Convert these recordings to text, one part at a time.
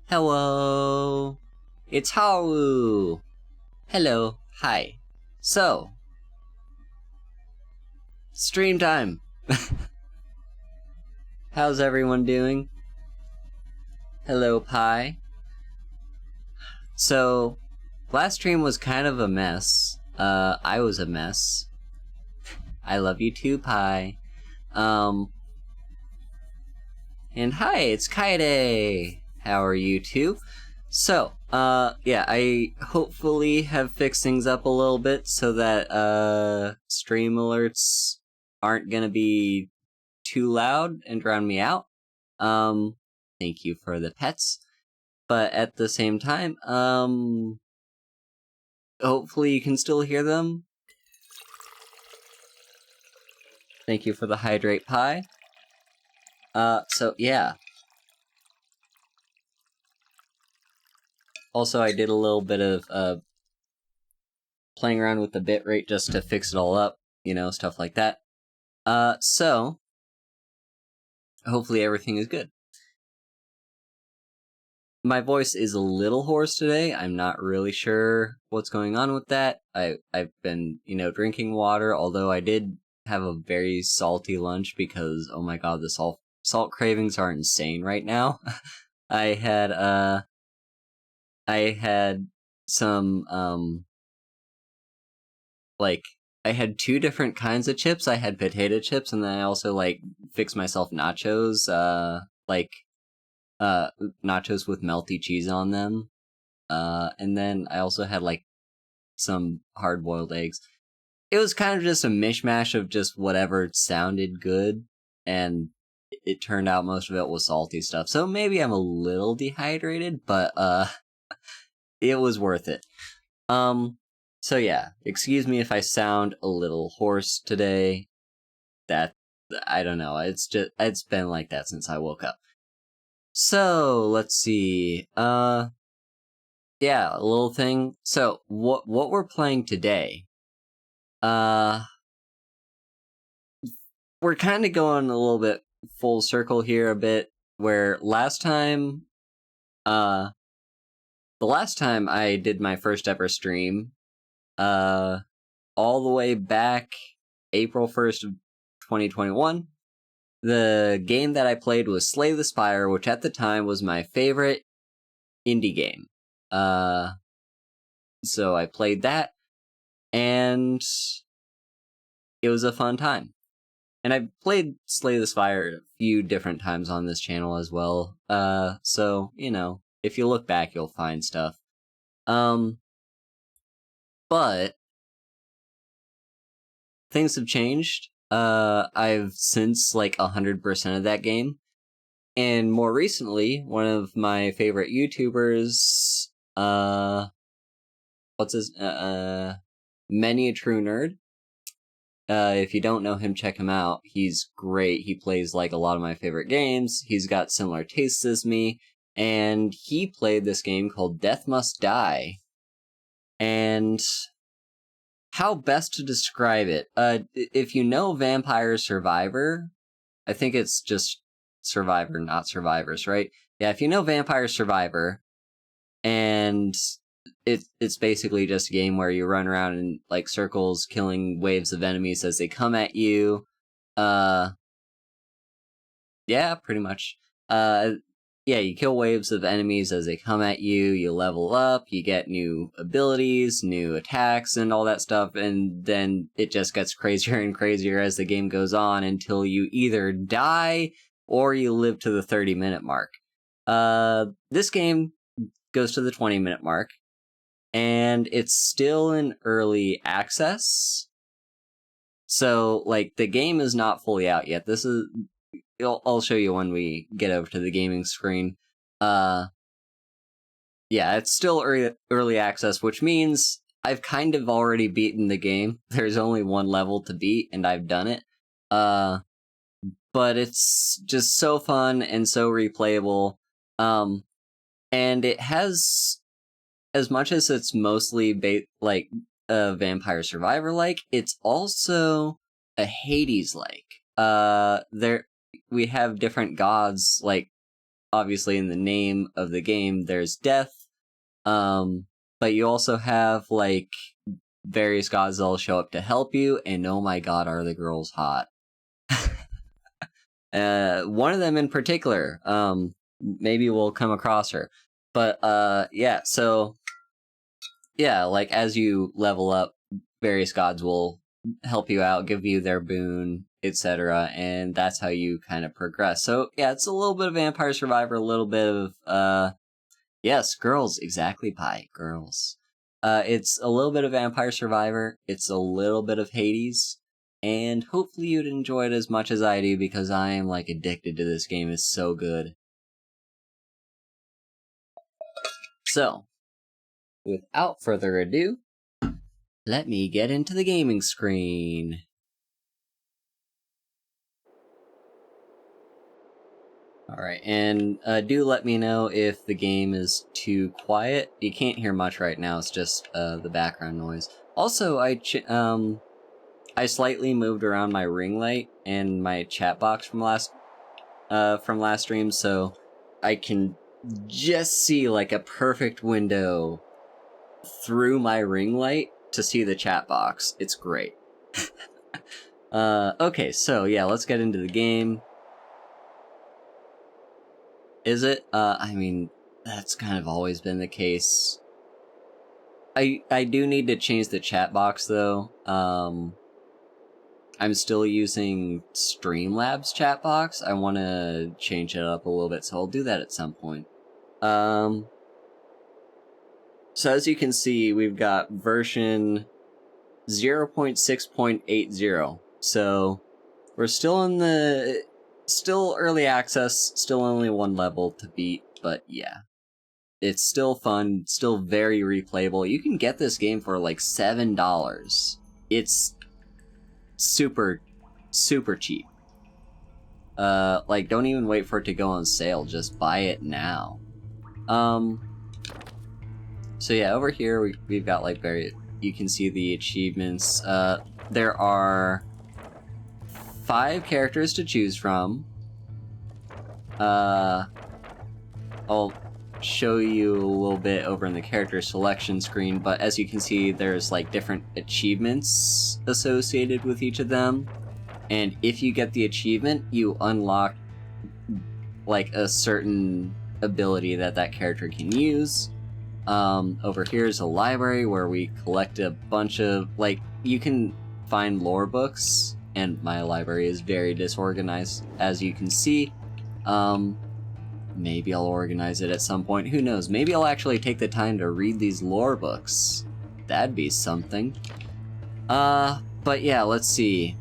Hello, it's Haru. Hello, hi. So, stream time. How's everyone doing? Hello, Pi. So, last stream was kind of a mess. I was a mess. I love you too, Pi. And hi, it's Kaide. How are you too? So, yeah, I hopefully have fixed things up a little bit so that, stream alerts aren't gonna be too loud and drown me out. Thank you for the pets. But at the same time, hopefully you can still hear them. Thank you for the hydrate pie. So yeah. Also, I did a little bit of, playing around with the bitrate just to fix it all up, you know, stuff like that. So, hopefully everything is good. My voice is a little hoarse today. I'm not really sure what's going on with that. I've been, drinking water, although I did have a very salty lunch because, oh my god, the salt cravings are insane right now. I had some, I had two different kinds of chips. I had potato chips, and then I also, fixed myself nachos, nachos with melty cheese on them. And then I also had, some hard-boiled eggs. It was kind of just a mishmash of just whatever sounded good, and it turned out most of it was salty stuff. So maybe I'm a little dehydrated, but, it was worth it. So yeah, excuse me if I sound a little hoarse today. That, I don't know, it's been like that since I woke up. So, let's see, yeah, a little thing. So, what we're playing today, we're kind of going a little bit full circle here a bit, where the last time I did my first ever stream, all the way back April 1st of 2021, the game that I played was Slay the Spire, which at the time was my favorite indie game. So I played that, and it was a fun time. And I've played Slay the Spire a few different times on this channel as well. So, if you look back, you'll find stuff. But things have changed. I've since 100% of that game. And more recently, one of my favorite YouTubers, Many a True Nerd. If you don't know him, check him out. He's great. He plays a lot of my favorite games. He's got similar tastes as me. And he played this game called Death Must Die. And how best to describe it? If you know Vampire Survivor, I think it's just Survivor, not Survivors, right? Yeah, if you know Vampire Survivor, and it's basically just a game where you run around in circles, killing waves of enemies as they come at you. Yeah, pretty much. Yeah, you kill waves of enemies as they come at you, you level up, you get new abilities, new attacks, and all that stuff, and then it just gets crazier and crazier as the game goes on until you either die or you live to the 30-minute mark. This game goes to the 20-minute mark, and it's still in early access. So, the game is not fully out yet. I'll show you when we get over to the gaming screen. Yeah, it's still early access, which means I've kind of already beaten the game. There's only one level to beat, and I've done it. But it's just so fun and so replayable. And it has, as much as it's mostly a Vampire Survivor-like, it's also a Hades-like. We have different gods, obviously in the name of the game, there's death. But you also have, like, various gods that'll show up to help you, and oh my god, are the girls hot. One of them in particular, maybe we'll come across her. But, yeah, so, yeah, like, as you level up, various gods will help you out, give you their boon, etc., and that's how you kind of progress. So, yeah, it's a little bit of Vampire Survivor, a little bit of, yes, girls, exactly, pie, girls. It's a little bit of Vampire Survivor, it's a little bit of Hades, and hopefully you'd enjoy it as much as I do, because I am, like, addicted to this game. It's so good. So, without further ado, let me get into the gaming screen. Alright, and do let me know if the game is too quiet. You can't hear much right now, it's just the background noise. Also, I slightly moved around my ring light and my chat box from last stream, so I can just see like a perfect window through my ring light to see the chat box. It's great. Okay, so yeah, let's get into the game. Is it? I mean, that's kind of always been the case. I do need to change the chat box, though. I'm still using Streamlabs chat box. I want to change it up a little bit, so I'll do that at some point. So as you can see, we've got version 0.6.80. So we're still in the... Still early access, still only one level to beat, but yeah. It's still fun, still very replayable. You can get this game for like $7. It's super, super cheap. Like, don't even wait for it to go on sale, just buy it now. So yeah, over here we've got like you can see the achievements. There are 5 characters to choose from. I'll show you a little bit over in the character selection screen, but as you can see, there's like different achievements associated with each of them. And if you get the achievement, you unlock like a certain ability that character can use. Over here is a library where we collect a bunch of, like, you can find lore books, and my library is very disorganized, as you can see. Maybe I'll organize it at some point, who knows, maybe I'll actually take the time to read these lore books. That'd be something. But yeah, let's see.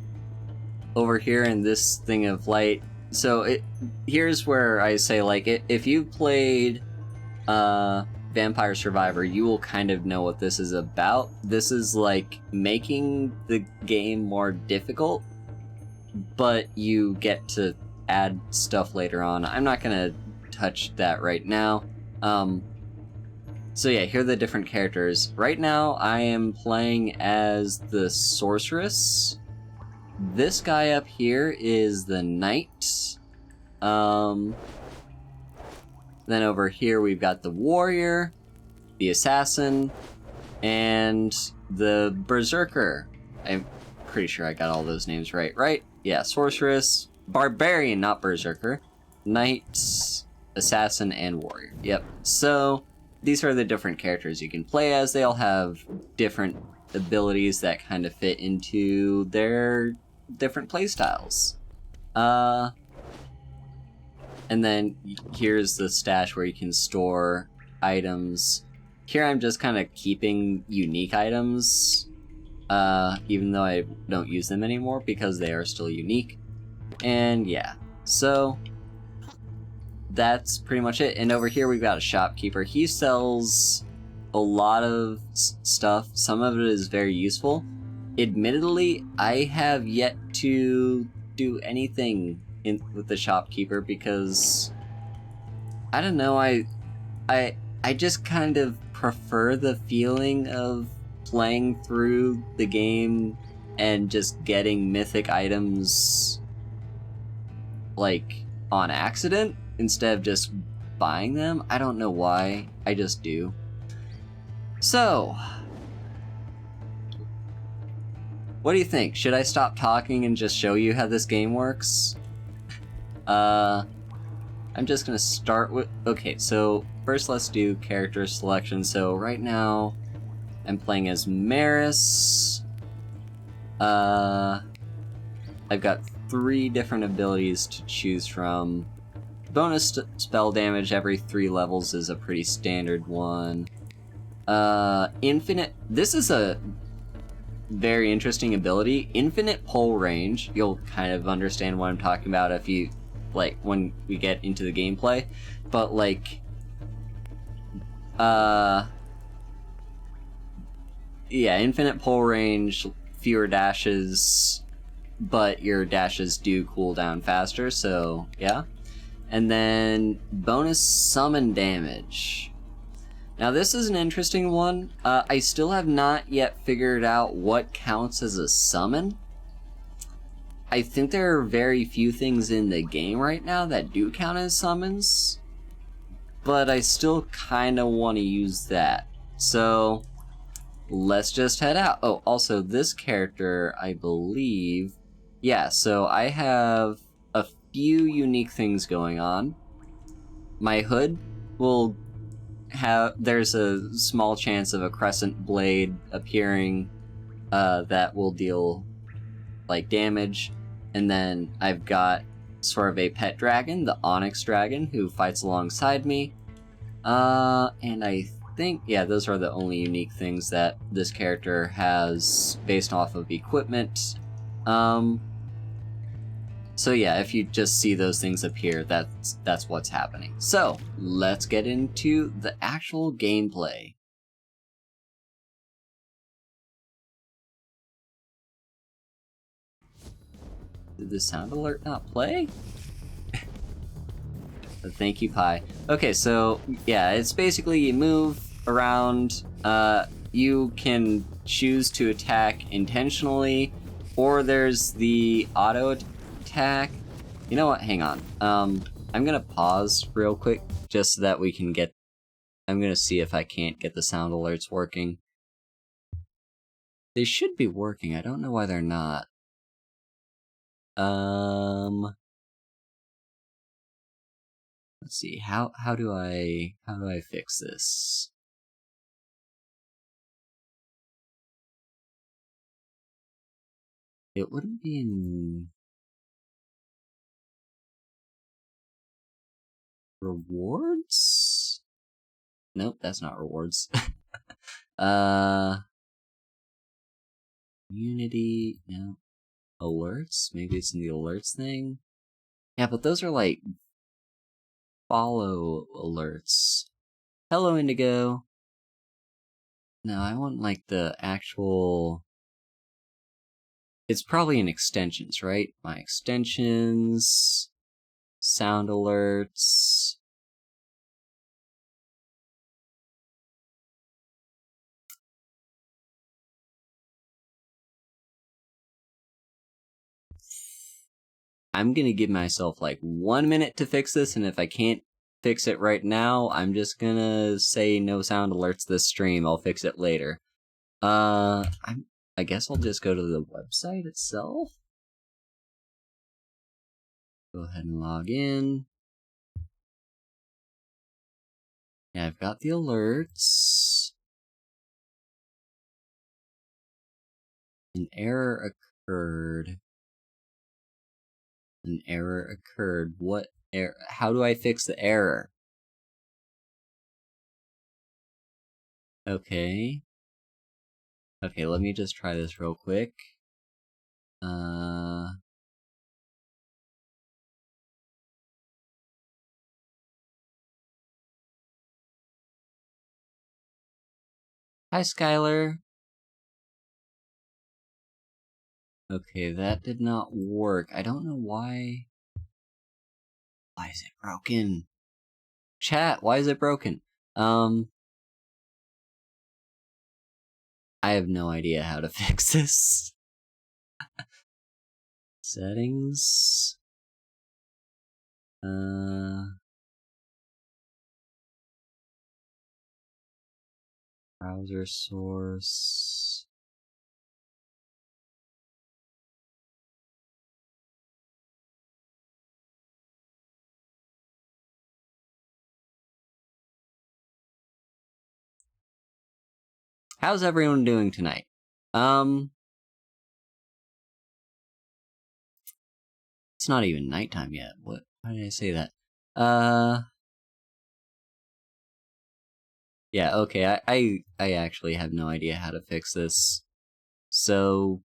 Over here in this thing of light, so here's where I say, like, if you've played, Vampire Survivor, you will kind of know what this is about. This is like making the game more difficult, but you get to add stuff later on. I'm not gonna touch that right now. So yeah, here are the different characters. Right now, I am playing as the sorceress. This guy up here is the knight. Then over here we've got the warrior, the assassin, and the berserker. I'm pretty sure I got all those names right? Yeah, sorceress, barbarian, not berserker, knight, assassin, and warrior. Yep. So these are the different characters you can play as. They all have different abilities that kind of fit into their different playstyles. And then here's the stash where you can store items. Here I'm just kind of keeping unique items, even though I don't use them anymore because they are still unique. And yeah, so that's pretty much it. And over here we've got a shopkeeper. He sells a lot of stuff. Some of it is very useful. Admittedly, I have yet to do anything with the shopkeeper because I don't know, I just kind of prefer the feeling of playing through the game and just getting mythic items like on accident. instead of just buying them. I don't know why, I just do. So, what do you think? Should I stop talking and just show you how this game works? I'm just gonna start with... Okay, so first let's do character selection. So right now, I'm playing as Maris. I've got 3 different abilities to choose from. Bonus spell damage every 3 levels is a pretty standard one. Infinite... This is a very interesting ability. Infinite pull range. You'll kind of understand what I'm talking about if you... like, when we get into the gameplay. But, like... yeah, infinite pull range, fewer dashes, but your dashes do cool down faster, so yeah. And then bonus summon damage. Now this is an interesting one. I still have not yet figured out what counts as a summon. I think there are very few things in the game right now that do count as summons, but I still kind of want to use that. So let's just head out. Oh, also this character, I believe... Yeah, so I have a few unique things going on. My hood will have... There's a small chance of a crescent blade appearing that will deal, like, damage. And then I've got sort of a pet dragon, the Onyx Dragon, who fights alongside me. And I think, yeah, those are the only unique things that this character has based off of equipment. So yeah, if you just see those things appear, that's what's happening. So, let's get into the actual gameplay. Did the sound alert not play? Thank you, Pi. Okay, so yeah, it's basically you move around, you can choose to attack intentionally, or there's the auto attack. You know what, hang on. I'm gonna pause real quick, just so that we can get... I'm gonna see if I can't get the sound alerts working. They should be working, I don't know why they're not. Let's see, how do I fix this? It wouldn't be in rewards? Nope, that's not rewards. Community, no. Alerts? Maybe it's in the alerts thing? Yeah, but those are like follow alerts. Hello, Indigo. No, I want like the actual... It's probably in extensions, right? My extensions... Sound alerts... I'm gonna give myself like 1 minute to fix this, and if I can't fix it right now, I'm just gonna say no sound alerts this stream. I'll fix it later. I guess I'll just go to the website itself. Go ahead and log in. Yeah, I've got the alerts. An error occurred. An error occurred. What error? How do I fix the error? Okay. Okay, let me just try this real quick. Hi, Skylar. Okay, that did not work. I don't know why. Why is it broken? Chat, why is it broken? I have no idea how to fix this. Settings. Browser source. How's everyone doing tonight? It's not even nighttime yet. What? Why did I say that? Yeah, okay, I actually have no idea how to fix this. So...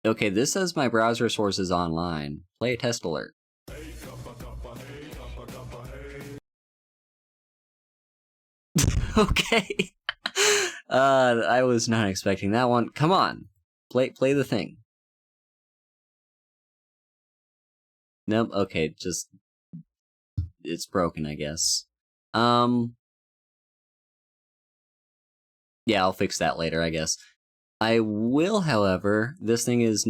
Okay, this says my browser source is online. Play a test alert. Okay. I was not expecting that one. Come on. Play the thing. Nope, okay, just... It's broken, I guess. Yeah, I'll fix that later, I guess. I will, however, this thing is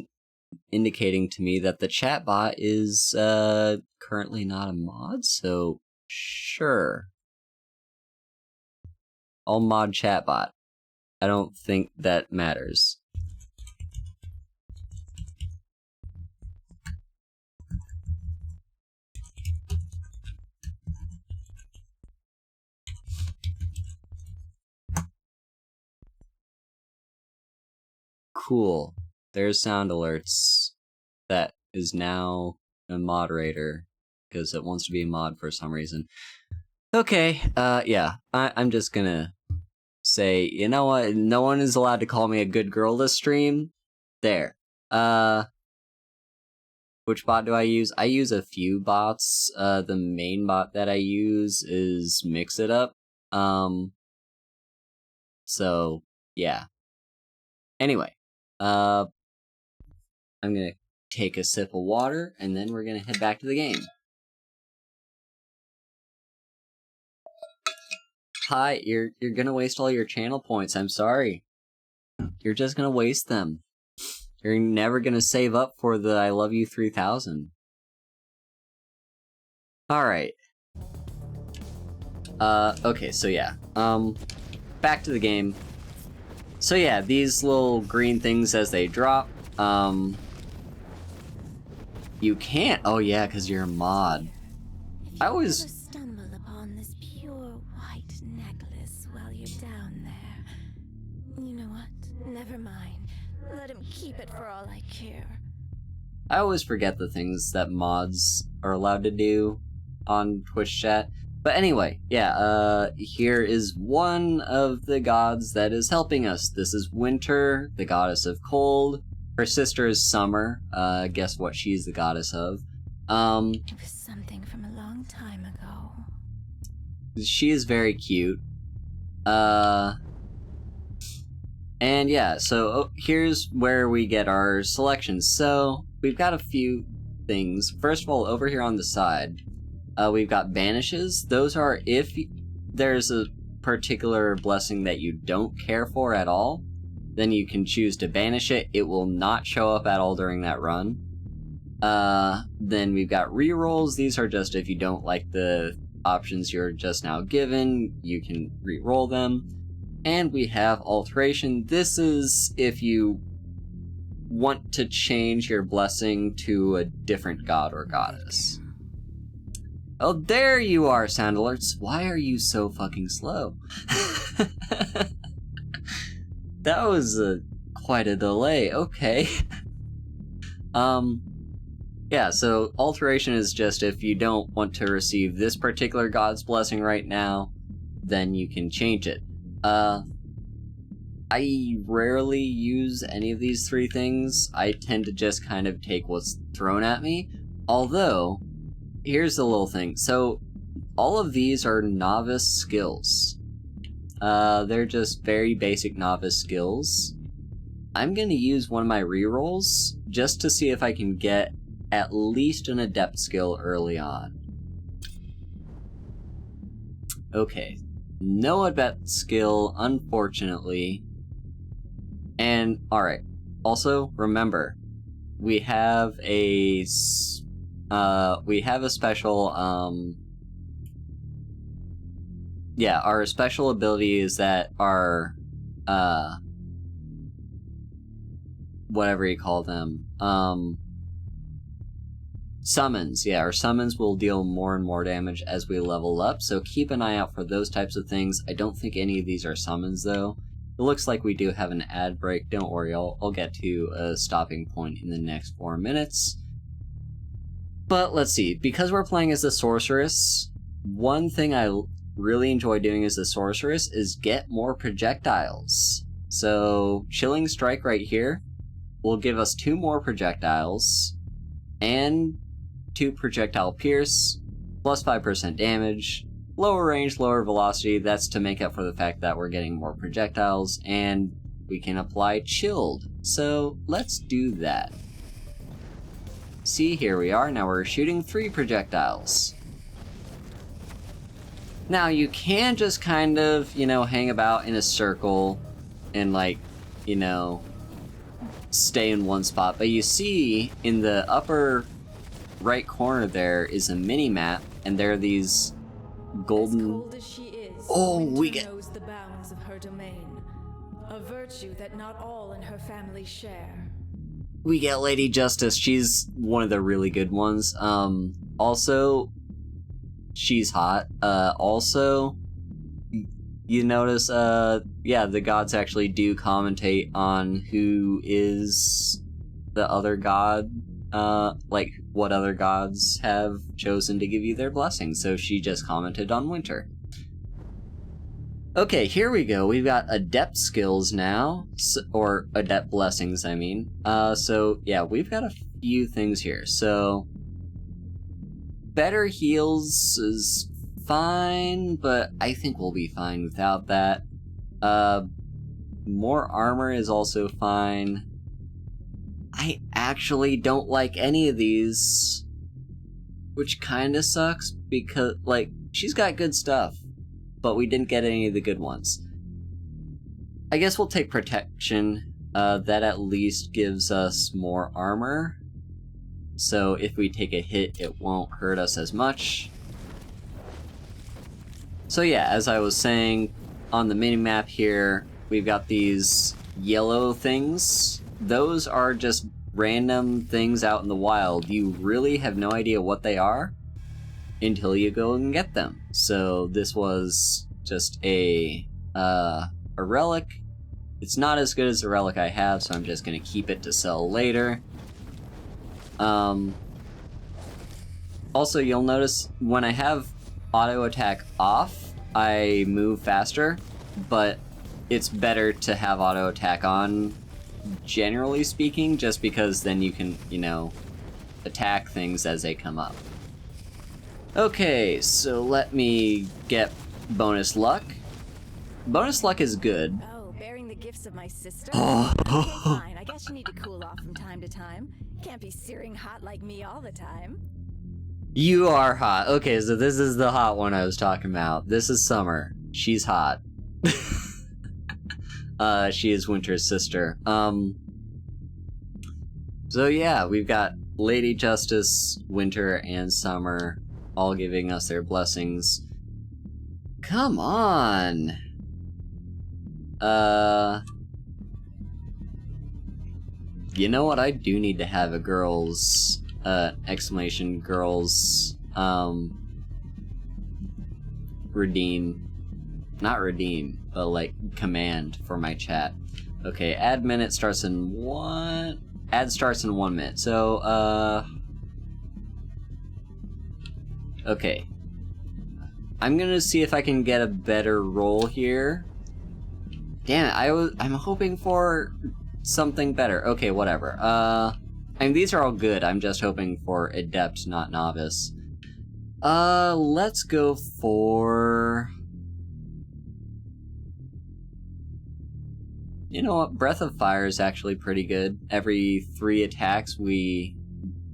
indicating to me that the chatbot is, currently not a mod, so sure. I'll mod chatbot. I don't think that matters. Cool. There's sound alerts. That is now a moderator, because it wants to be a mod for some reason. Okay, yeah, I'm just gonna say, you know what, no one is allowed to call me a good girl this stream. There. Which bot do I use? I use a few bots. The main bot that I use is Mix It Up. So, yeah. Anyway, I'm gonna take a sip of water, and then we're gonna head back to the game. Hi, you're gonna waste all your channel points, I'm sorry. You're just gonna waste them. You're never gonna save up for the I Love You 3000. Alright. Okay, so yeah. Back to the game. So yeah, these little green things as they drop, you can't. Oh yeah, because you're a mod. I always stumble upon this pure white necklace while you're down there. You know what? Never mind. Let him keep it for all I care. I always forget the things that mods are allowed to do on Twitch chat. But anyway, yeah, here is one of the gods that is helping us. This is Winter, the goddess of cold. Her sister is Summer. Guess what she's the goddess of? It was something from a long time ago. She is very cute. And yeah, so here's where we get our selections. So, we've got a few things. First of all, over here on the side, we've got banishes. Those are if there's a particular blessing that you don't care for at all, then you can choose to banish it. It will not show up at all during that run. Then we've got rerolls. These are just if you don't like the options you're just now given, you can re-roll them. And we have alteration. This is if you want to change your blessing to a different god or goddess. Oh, there you are, sound alerts. Why are you so fucking slow? That was quite a delay. Okay. Yeah, so alteration is just if you don't want to receive this particular god's blessing right now, then you can change it. I rarely use any of these three things. I tend to just kind of take what's thrown at me. Although, here's the little thing. So, all of these are novice skills. They're just very basic novice skills. I'm gonna use one of my rerolls just to see if I can get at least an adept skill early on. Okay, no adept skill, unfortunately. And, alright, also, remember, we have a special, yeah, our special abilities that are, whatever you call them, summons. Yeah, our summons will deal more and more damage as we level up, so keep an eye out for those types of things. I don't think any of these are summons, though. It looks like we do have an ad break. Don't worry, I'll get to a stopping point in the next 4 minutes. But let's see, because we're playing as the sorceress, one thing I really enjoy doing as the sorceress is get more projectiles. So, Chilling Strike right here will give us 2 more projectiles, and 2 projectile pierce, plus 5% damage, lower range, lower velocity. That's to make up for the fact that we're getting more projectiles, and we can apply chilled. So let's do that. See, here we are. Now we're shooting 3 projectiles. Now you can just kind of, hang about in a circle and stay in one spot, but you see in the upper right corner there is a mini map, and there are these golden. As cold as she is, Winter knows the bounds of her domain, a virtue that not all in her family share. We get Lady Justice. She's one of the really good ones. Also, she's hot. Also, you notice, the gods actually do commentate on who is the other god, what other gods have chosen to give you their blessing, so she just commented on Winter. Okay, here we go. We've got Adept skills now, or Adept blessings, I mean. So, yeah, we've got a few things here. So, better heals is fine, but I think we'll be fine without that. More armor is also fine. I actually don't like any of these, which kinda sucks, because, she's got good stuff, but we didn't get any of the good ones. I guess we'll take protection. That at least gives us more armor, so if we take a hit, it won't hurt us as much. So yeah, as I was saying, on the minimap here, we've got these yellow things. Those are just random things out in the wild. You really have no idea what they are until you go and get them. So this was just a relic. It's not as good as the relic I have, so I'm just gonna keep it to sell later. Also, you'll notice when I have auto attack off, I move faster, but it's better to have auto attack on, generally speaking, just because then you can, attack things as they come up. Okay, so let me get bonus luck. Bonus luck is good. Oh, bearing the gifts of my sister? Okay, fine. I guess you need to cool off from time to time. Can't be searing hot like me all the time. You are hot. Okay, so this is the hot one I was talking about. This is Summer. She's hot. She is Winter's sister. So yeah, we've got Lady Justice, Winter, and Summer all giving us their blessings. Come on! You know what? I do need to have a girls, girls, not redeem, but command for my chat. Okay, ad minute starts in ad starts in 1 minute, so, okay. I'm gonna see if I can get a better roll here. Damn it, I'm hoping for something better. Okay, whatever. I mean, these are all good. I'm just hoping for Adept, not Novice. Let's go for... You know what? Breath of Fire is actually pretty good. Every 3 attacks, we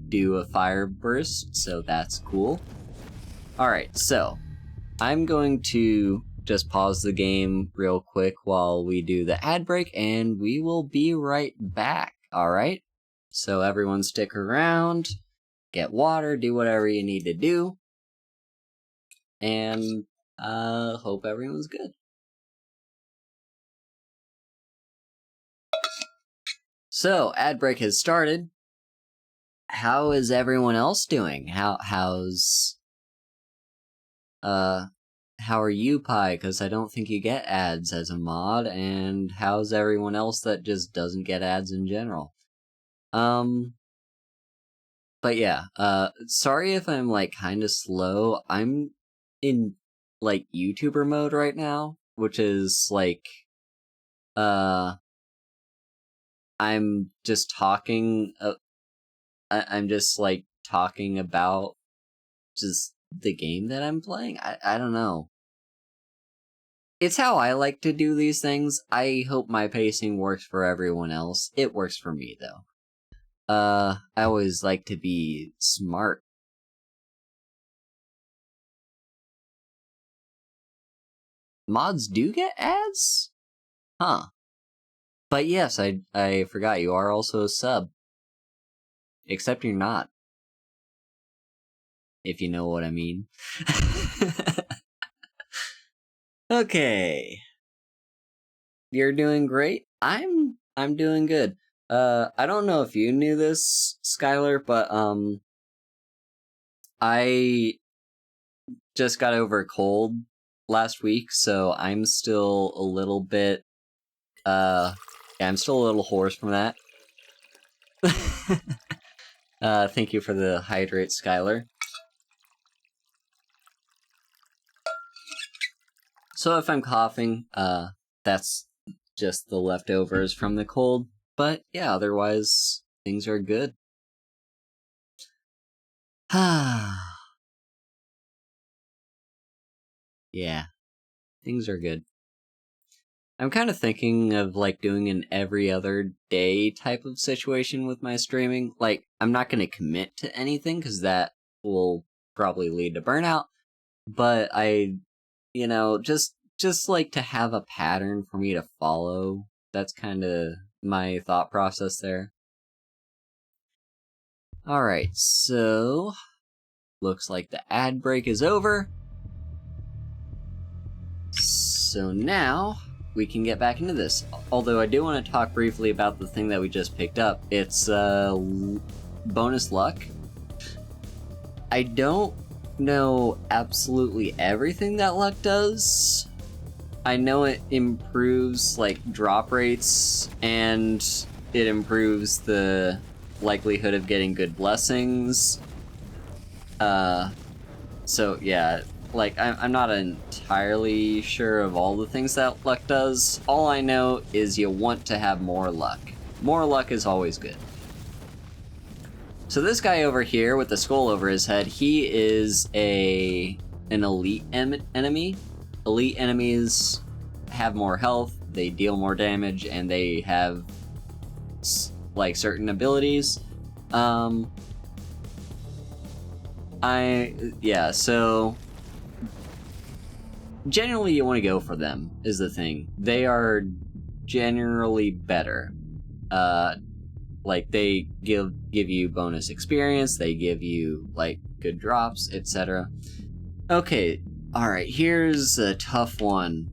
do a fire burst, so that's cool. Alright, so I'm going to just pause the game real quick while we do the ad break, and we will be right back, alright? So everyone stick around, get water, do whatever you need to do, and Hope everyone's good. So, ad break has started. How is everyone else doing? How are you, Pi? Because I don't think you get ads as a mod, and how's everyone else that just doesn't get ads in general? But yeah, sorry if I'm, like, kinda slow. I'm in, like, YouTuber mode right now, which is, like, I'm just talking, I'm just, like, talking about just the game that I'm playing? I don't know. It's how I like to do these things. I hope my pacing works for everyone else. It works for me, though. I always like to be smart. Mods do get ads? Huh. But yes, I forgot, you are also a sub. Except you're not. If you know what I mean. Okay. You're doing great. I'm doing good. I don't know if you knew this, Skylar, but I just got over a cold last week, so I'm still a little bit yeah, I'm still a little hoarse from that. Thank you for the hydrate, Skylar. So if I'm coughing, that's just the leftovers from the cold. But yeah, otherwise, things are good. Yeah, things are good. I'm kind of thinking of, like, doing an every other day type of situation with my streaming. Like, I'm not going to commit to anything, because that will probably lead to burnout. But just like to have a pattern for me to follow. That's kind of my thought process there. Alright, so looks like the ad break is over. So now we can get back into this. Although I do want to talk briefly about the thing that we just picked up. It's bonus luck. I don't know absolutely everything that luck does. I know it improves, like, drop rates, and it improves the likelihood of getting good blessings. So yeah, like, I'm not entirely sure of all the things that luck does. All I know is you want to have more luck. More luck is always good. So this guy over here with the skull over his head, he is an elite enemy. Elite enemies have more health, they deal more damage, and they have, like, certain abilities. So generally you want to go for them, is the thing. They are generally better. Like, they give you bonus experience, they give you, like, good drops, etc. Okay, alright, here's a tough one.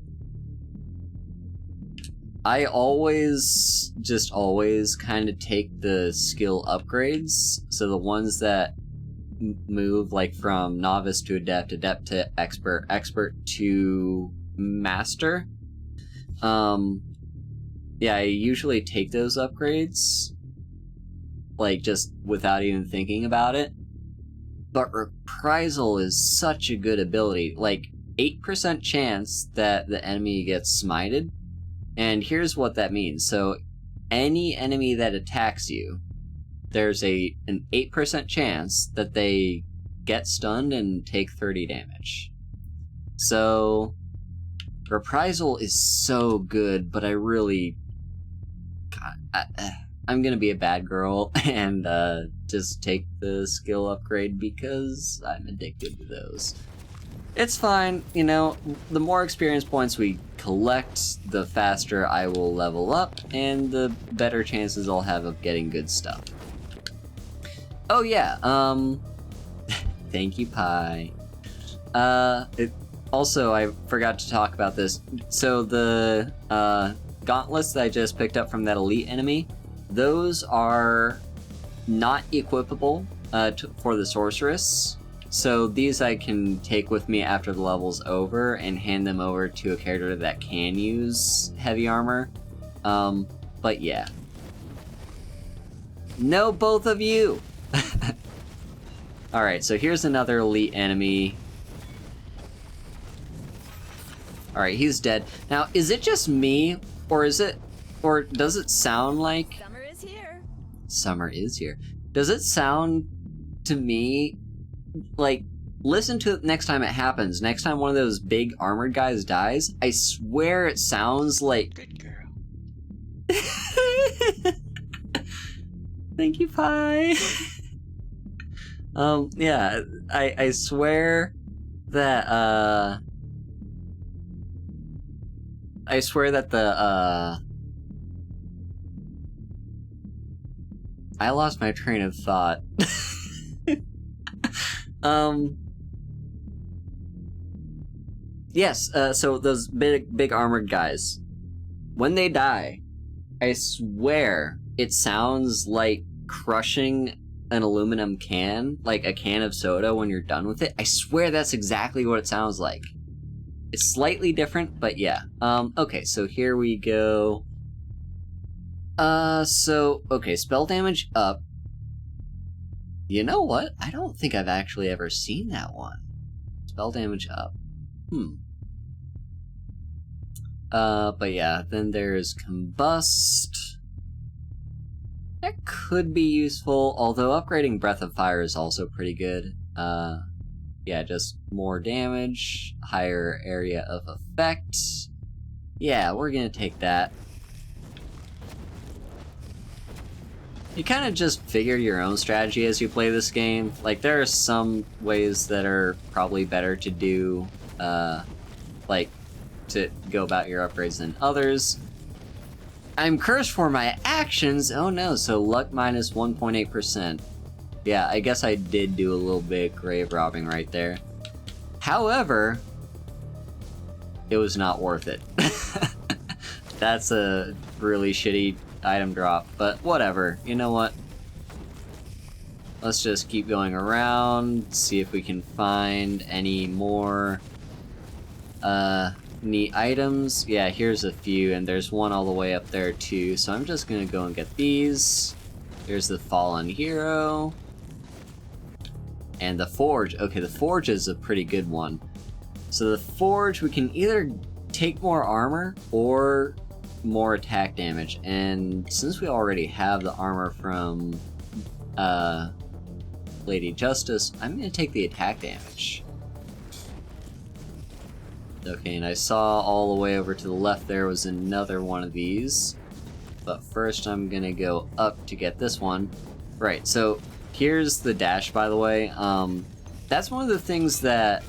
I always kind of take the skill upgrades, so the ones that move, like, from novice to adept, adept to expert, expert to master. Yeah, I usually take those upgrades, like, just without even thinking about it. But Reprisal is such a good ability. Like, 8% chance that the enemy gets smited. And here's what that means. So, any enemy that attacks you, there's an 8% chance that they get stunned and take 30 damage. So, Reprisal is so good, but I really... I'm gonna be a bad girl and just take the skill upgrade because I'm addicted to those. It's fine, you know, the more experience points we collect, the faster I will level up, and the better chances I'll have of getting good stuff. Oh yeah, thank you, Pi. Also, I forgot to talk about this. So the gauntlets that I just picked up from that elite enemy, those are not equipable for the sorceress. So these I can take with me after the level's over and hand them over to a character that can use heavy armor. But yeah. No, both of you! Alright, so here's another elite enemy. Alright, he's dead. Now, is it just me, or does it sound like... Summer is here. Summer is here. Does it sound to me like, listen to it next time it happens. Next time one of those big armored guys dies, I swear it sounds like... Good girl. Thank you, Pi. Yeah, I swear that, I swear that I lost my train of thought. Yes, so those big armored guys, when they die, I swear it sounds like crushing an aluminum can, like a can of soda when you're done with it. I swear that's exactly what it sounds like. It's slightly different, but yeah. Okay, so here we go. Okay, spell damage up. You know what? I don't think I've actually ever seen that one. Spell damage up. But yeah, then there's Combust. That could be useful, although upgrading Breath of Fire is also pretty good. Yeah, just more damage, higher area of effect. Yeah, we're gonna take that. You kind of just figure your own strategy as you play this game. Like, there are some ways that are probably better to do, like, to go about your upgrades than others. I'm cursed for my actions! Oh no, so luck minus 1.8%. Yeah, I guess I did do a little bit grave robbing right there. However, it was not worth it. That's a really shitty item drop, but whatever. You know what? Let's just keep going around, see if we can find any more neat items. Yeah, here's a few, and there's one all the way up there too, so I'm just gonna go and get these. Here's the Fallen Hero. And the Forge. Okay, the Forge is a pretty good one. So the Forge, we can either take more armor or more attack damage, and since we already have the armor from Lady Justice, I'm gonna take the attack damage. Okay, and I saw all the way over to the left there was another one of these, but first I'm gonna go up to get this one. Right, so here's the dash, by the way. That's one of the things that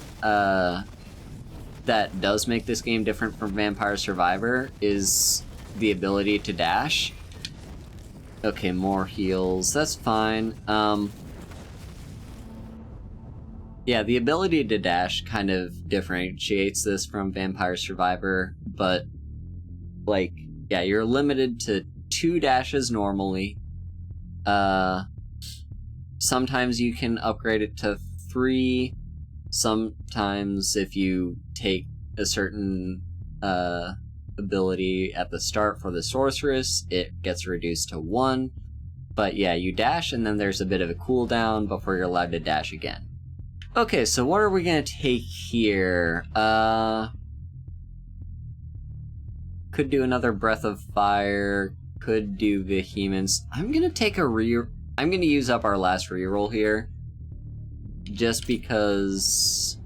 that does make this game different from Vampire Survivor, is the ability to dash. Okay, more heals, that's fine. Yeah, the ability to dash kind of differentiates this from Vampire Survivor, but, like, yeah, you're limited to 2 dashes normally. Sometimes you can upgrade it to 3. Sometimes if you take a certain ability at the start for the sorceress, it gets reduced to 1. But yeah, you dash and then there's a bit of a cooldown before you're allowed to dash again. Okay, so what are we gonna take here? Could do another Breath of Fire, could do Vehemence. I'm gonna use up our last reroll here. Just because...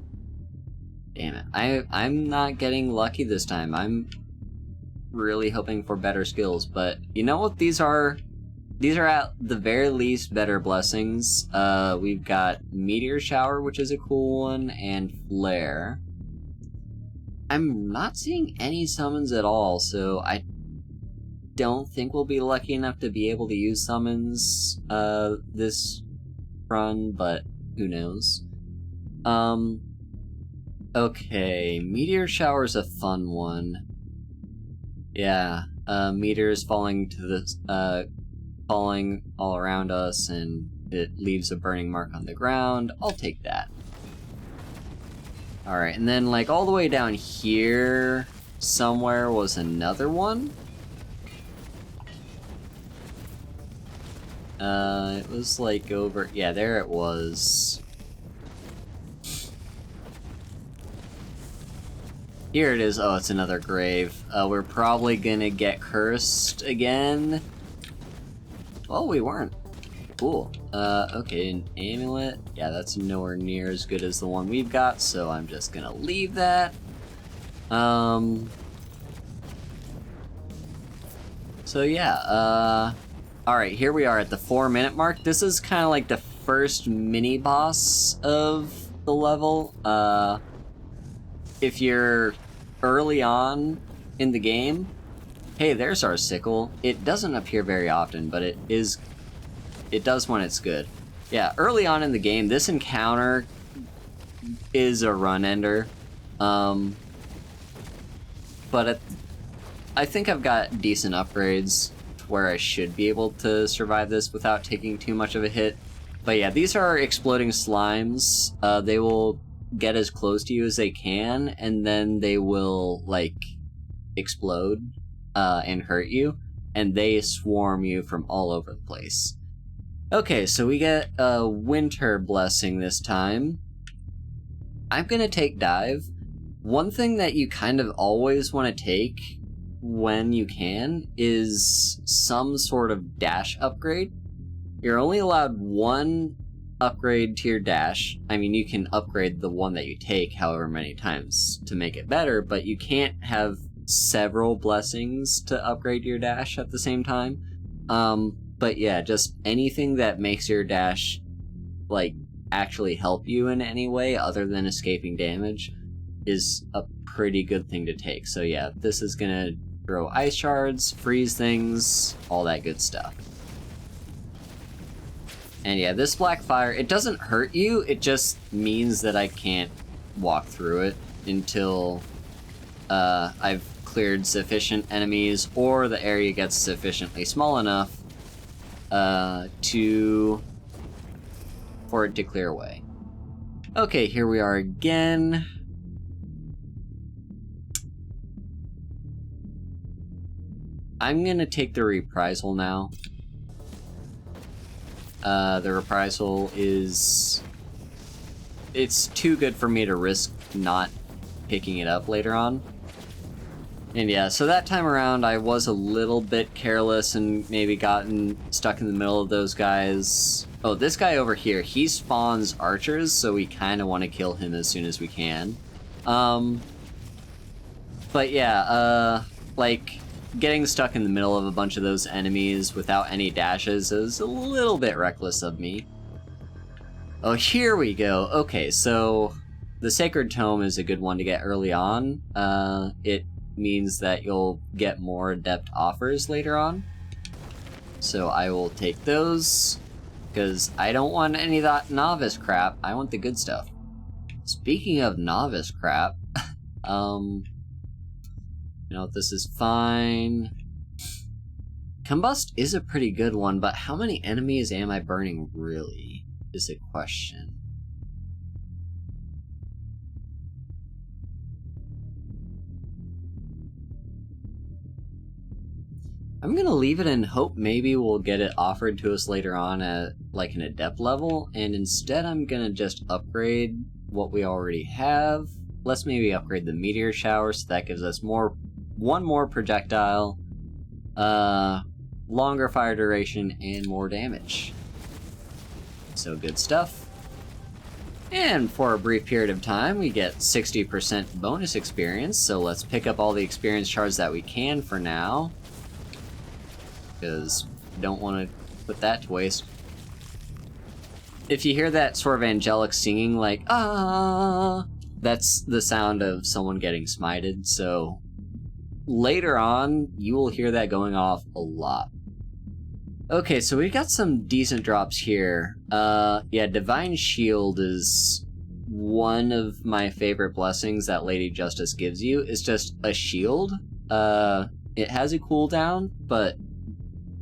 Damn it. I'm not getting lucky this time. I'm really hoping for better skills, but you know what these are? These are at the very least better blessings. We've got Meteor Shower, which is a cool one, and Flare. I'm not seeing any summons at all, so I don't think we'll be lucky enough to be able to use summons this run, but who knows. Okay, meteor shower's a fun one. Yeah, meteors falling to the, falling all around us, and it leaves a burning mark on the ground. I'll take that. Alright, and then, like, all the way down here somewhere was another one. It was, like, over... Yeah, there it was. Here it is. Oh, it's another grave. We're probably gonna get cursed again. Oh, we weren't. Cool. Okay, an amulet. Yeah, that's nowhere near as good as the one we've got, so I'm just gonna leave that. So yeah, alright, here we are at the 4-minute mark. This is kind of like the first mini-boss of the level. If you're early on in the game... Hey, there's our sickle. It doesn't appear very often, but it does when it's good. Yeah, early on in the game, this encounter is a run-ender. But I think I've got decent upgrades to where I should be able to survive this without taking too much of a hit. But yeah, these are exploding slimes. They will get as close to you as they can, and then they will, like, explode and hurt you, and they swarm you from all over the place. Okay, so we get a winter blessing this time. I'm gonna take dive. One thing that you kind of always want to take when you can is some sort of dash upgrade. You're only allowed one upgrade to your dash. I mean, you can upgrade the one that you take however many times to make it better, but you can't have several blessings to upgrade your dash at the same time. But yeah, just anything that makes your dash, like, actually help you in any way other than escaping damage is a pretty good thing to take. So yeah, this is gonna throw ice shards, freeze things, all that good stuff. And yeah, this black fire, it doesn't hurt you, it just means that I can't walk through it until I've cleared sufficient enemies or the area gets sufficiently small enough for it to clear away. Okay, here we are again. I'm gonna take the reprisal now. The reprisal is... It's too good for me to risk not picking it up later on. And yeah, so that time around I was a little bit careless and maybe gotten stuck in the middle of those guys. Oh, this guy over here, he spawns archers, so we kind of want to kill him as soon as we can. But yeah, like, getting stuck in the middle of a bunch of those enemies without any dashes is a little bit reckless of me. Oh, here we go. Okay, so the Sacred Tome is a good one to get early on. It means that you'll get more adept offers later on. So I will take those, because I don't want any of that novice crap. I want the good stuff. Speaking of novice crap, you know, this is fine. Combust is a pretty good one, but how many enemies am I burning really, is a question. I'm gonna leave it and hope maybe we'll get it offered to us later on at, like, an adept level, and instead I'm gonna just upgrade what we already have. Let's maybe upgrade the meteor shower, so that gives us one more projectile, longer fire duration, and more damage. So good stuff. And for a brief period of time, we get 60% bonus experience, so let's pick up all the experience shards that we can for now, because we don't want to put that to waste. If you hear that sort of angelic singing, like, ah, that's the sound of someone getting smited, so later on, you will hear that going off a lot. Okay, so we got some decent drops here. Yeah, Divine Shield is one of my favorite blessings that Lady Justice gives you is just a shield. It has a cooldown, but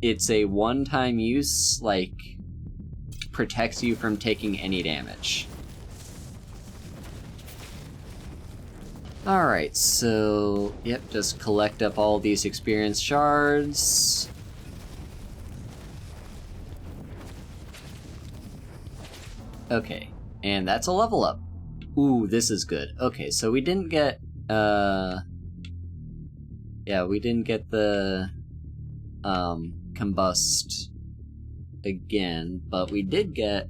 it's a one-time use, like, protects you from taking any damage. Alright, so, yep, just collect up all these experience shards. Okay, and that's a level up. Ooh, this is good. Okay, so we didn't get, yeah, we didn't get the, combust again, but we did get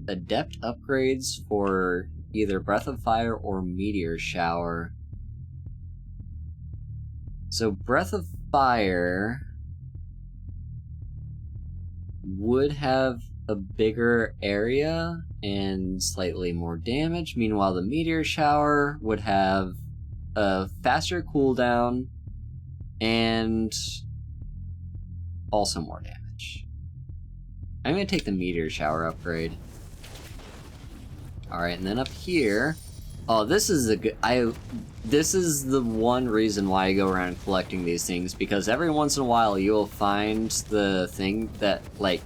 adept upgrades for either Breath of Fire or Meteor Shower. So Breath of Fire would have a bigger area and slightly more damage. Meanwhile, the Meteor Shower would have a faster cooldown and also more damage. I'm gonna take the Meteor Shower upgrade. Alright, and then up here... Oh, this is a good... This is the one reason why I go around collecting these things, because every once in a while you'll find the thing that, like,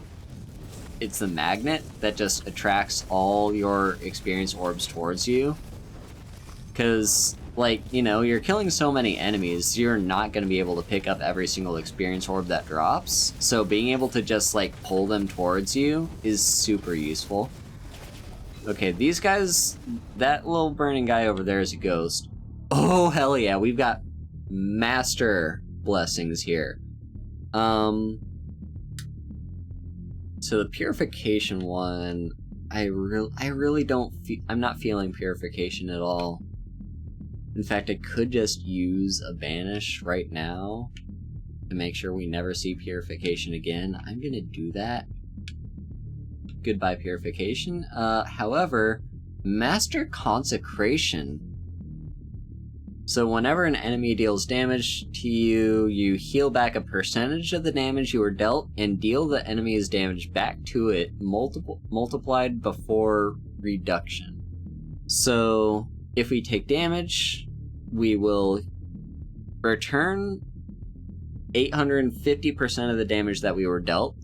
it's the magnet that just attracts all your experience orbs towards you. Because, like, you know, you're killing so many enemies, you're not going to be able to pick up every single experience orb that drops. So being able to just, like, pull them towards you is super useful. Okay, these guys, that little burning guy over there is a ghost. Oh, hell yeah, we've got master blessings here. So the purification one, I really don't I'm not feeling purification at all. In fact, I could just use a banish right now to make sure we never see purification again. I'm gonna do that. Goodbye purification. However, Master Consecration. So whenever an enemy deals damage to you, you heal back a percentage of the damage you were dealt and deal the enemy's damage back to it multiplied before reduction. So if we take damage, we will return 850% of the damage that we were dealt,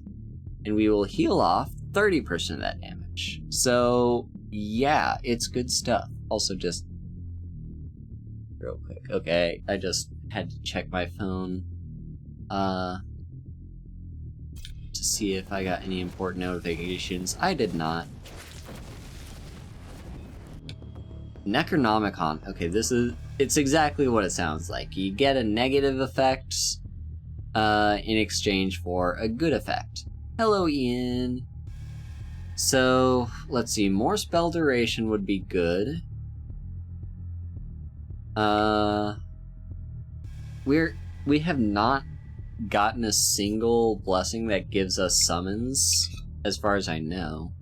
and we will heal off 30% of that damage. So, yeah, it's good stuff. Also, just real quick. Okay, I just had to check my phone to see if I got any important notifications. I did not. Necronomicon. Okay, it's exactly what it sounds like. You get a negative effect in exchange for a good effect. Hello, Ian. So, let's see, more spell duration would be good. We have not gotten a single blessing that gives us summons, as far as I know.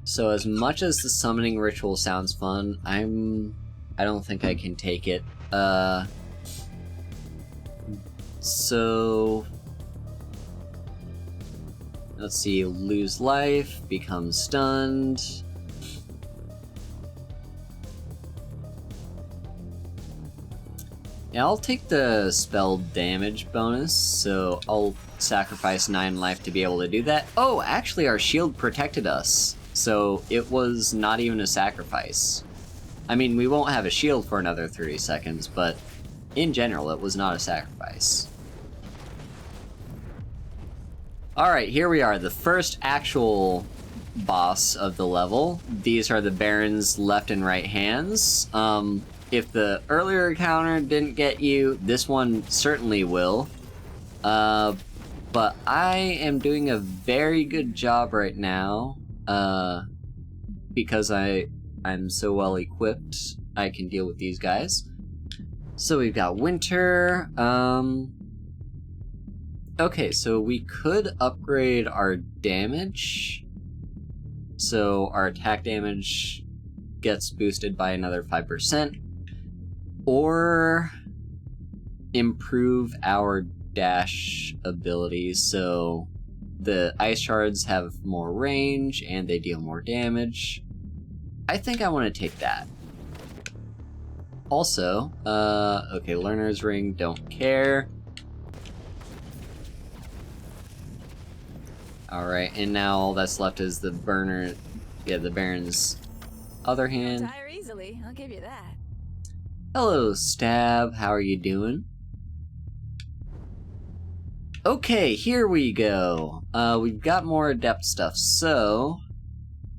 So as much as the summoning ritual sounds fun, I don't think I can take it. So let's see, lose life, become stunned. Yeah, I'll take the spell damage bonus, so I'll sacrifice 9 life to be able to do that. Oh, actually our shield protected us, so it was not even a sacrifice. I mean, we won't have a shield for another 30 seconds, but in general, it was not a sacrifice. Alright, here we are, the first actual boss of the level. These are the Baron's left and right hands. If the earlier encounter didn't get you, this one certainly will. But I am doing a very good job right now, because I'm so well equipped, I can deal with these guys. So we've got Winter. Okay, so we could upgrade our damage. So our attack damage gets boosted by another 5%. Or improve our dash abilities, so the ice shards have more range and they deal more damage. I think I want to take that. Also, okay, Learner's Ring, don't care. Alright, and now all that's left is the burner, yeah, the Baron's other hand. Tire easily, I'll give you that. Hello, Stab, how are you doing? Okay, here we go. We've got more adept stuff, so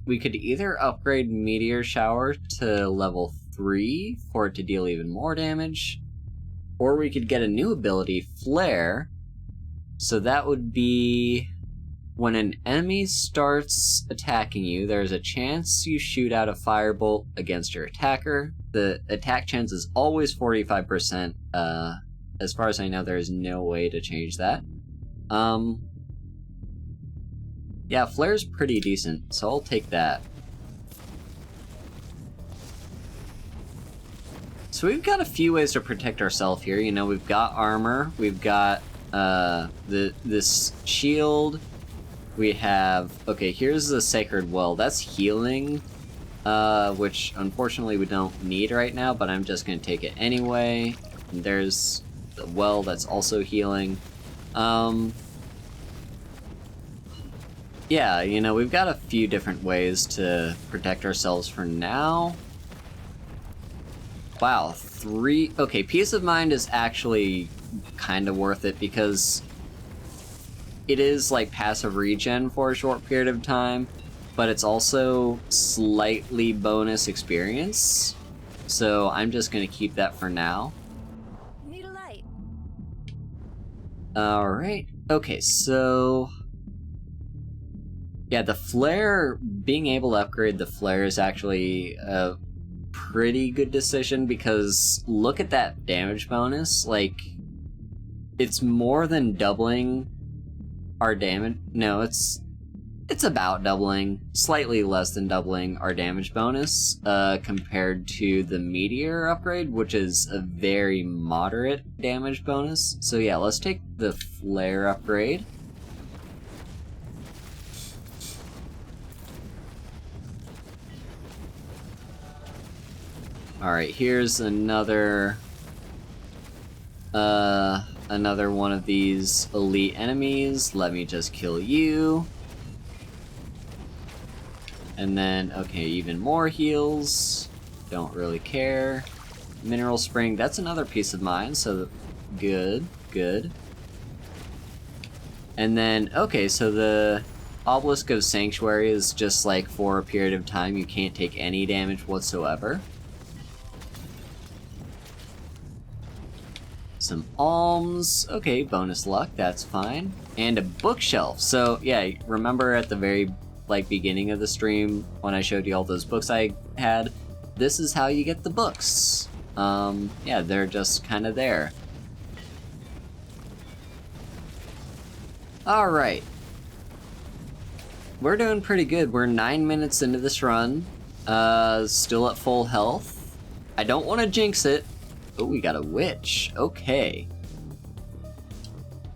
we could either upgrade Meteor Shower to level 3 for it to deal even more damage, or we could get a new ability, Flare. So that would be when an enemy starts attacking you, there's a chance you shoot out a firebolt against your attacker. The attack chance is always 45%. As far as I know, there is no way to change that. Yeah, Flare's pretty decent, so I'll take that. So we've got a few ways to protect ourselves here. You know, we've got armor, we've got this shield, we have... Okay, here's the Sacred Well. That's healing, which unfortunately we don't need right now, but I'm just going to take it anyway. And there's the well that's also healing. Yeah, you know, we've got a few different ways to protect ourselves for now. Wow, 3... Okay, Peace of Mind is actually kind of worth it because it is like passive regen for a short period of time, but it's also slightly bonus experience. So I'm just going to keep that for now. Need a light. Alright, okay, so... Yeah, the Flare, being able to upgrade the Flare is actually a pretty good decision because look at that damage bonus. Like, it's more than doubling our damage. No, it's about doubling, slightly less than doubling our damage bonus compared to the Meteor upgrade, which is a very moderate damage bonus. So yeah, let's take the Flare upgrade. Alright, here's another one of these elite enemies. Let me just kill you. And then, okay, even more heals. Don't really care. Mineral Spring, that's another Peace of Mind, so good, good. And then, okay, so the Obelisk of Sanctuary is just like for a period of time you can't take any damage whatsoever. Some alms, okay, bonus luck, that's fine. And a bookshelf, so yeah, remember at the very beginning of the stream when I showed you all those books I had? This is how you get the books. Yeah, they're just kind of there. Alright. We're doing pretty good. We're 9 minutes into this run. Still at full health. I don't want to jinx it. Oh, we got a witch. Okay.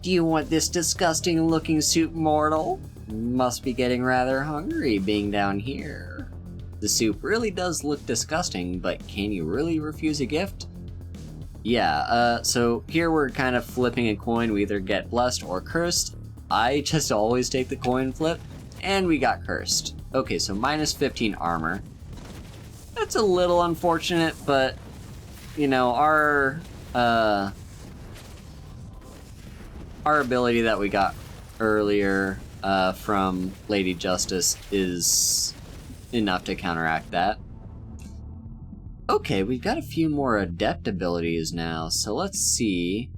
Do you want this disgusting looking soup, mortal? Must be getting rather hungry being down here. The soup really does look disgusting, but can you really refuse a gift? Yeah, so here we're kind of flipping a coin. We either get blessed or cursed. I just always take the coin flip, and we got cursed. Okay, so minus 15 armor. That's a little unfortunate, but you know, our ability that we got earlier from Lady Justice is enough to counteract that. Okay, we've got a few more adept abilities now, so let's see.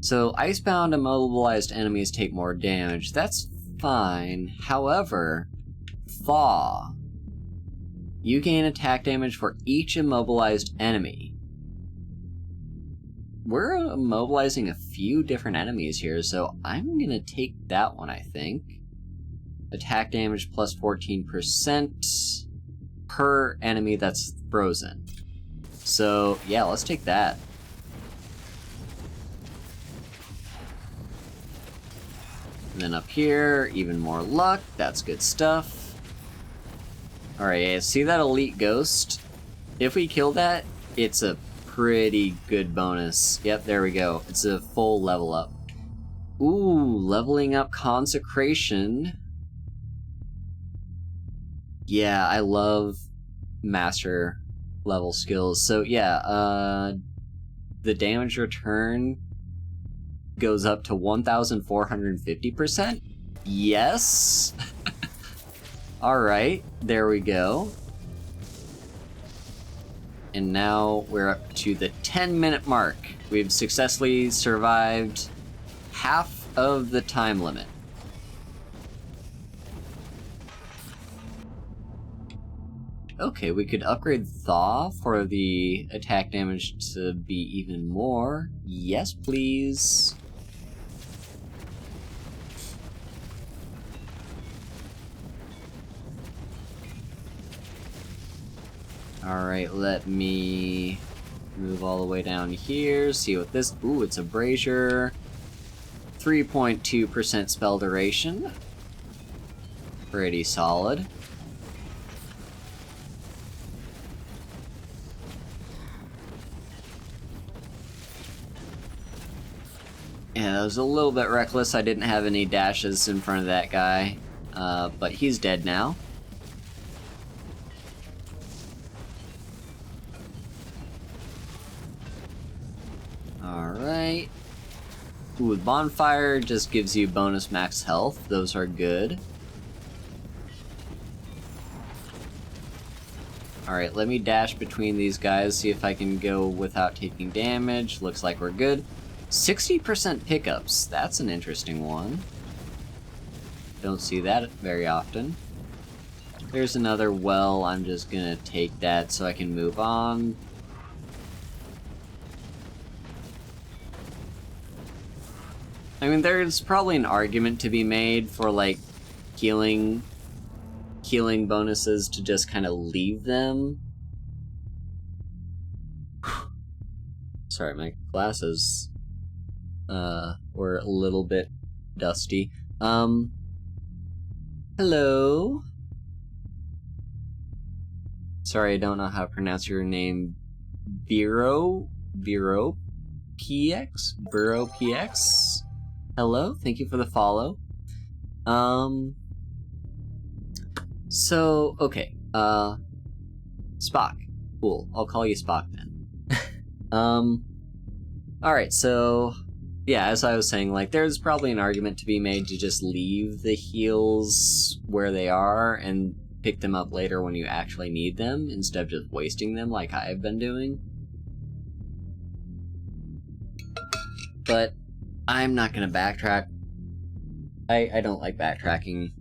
So, icebound immobilized enemies take more damage. That's fine. However, Thaw. You gain attack damage for each immobilized enemy. We're immobilizing a few different enemies here, so I'm gonna take that one, I think. Attack damage plus 14% per enemy that's frozen. So, yeah, let's take that. And then up here, even more luck. That's good stuff. Alright, yeah, see that elite ghost? If we kill that, it's a pretty good bonus. Yep, there we go. It's a full level up. Ooh, leveling up Consecration. Yeah, I love master level skills. So yeah, the damage return goes up to 1,450%. Yes. Alright, there we go. And now we're up to the 10-minute mark. We've successfully survived half of the time limit. Okay, we could upgrade Thaw for the attack damage to be even more. Yes, please. Alright, let me move all the way down here, see what this... Ooh, it's a Brazier. 3.2% spell duration. Pretty solid. Yeah, that was a little bit reckless. I didn't have any dashes in front of that guy. But he's dead now. Alright. Ooh, Bonfire just gives you bonus max health. Those are good. Alright, let me dash between these guys, see if I can go without taking damage. Looks like we're good. 60% pickups. That's an interesting one. Don't see that very often. There's another well. I'm just gonna take that so I can move on. I mean, there's probably an argument to be made for, like, healing bonuses to just kind of leave them. Sorry, my glasses were a little bit dusty. Hello? Sorry, I don't know how to pronounce your name. Vero PX? Vero PX? Hello, thank you for the follow. So, okay, Spock. Cool, I'll call you Spock then. Alright, so, yeah, as I was saying, like, there's probably an argument to be made to just leave the heals where they are and pick them up later when you actually need them, instead of just wasting them like I've been doing. But I'm not gonna backtrack. I don't like backtracking.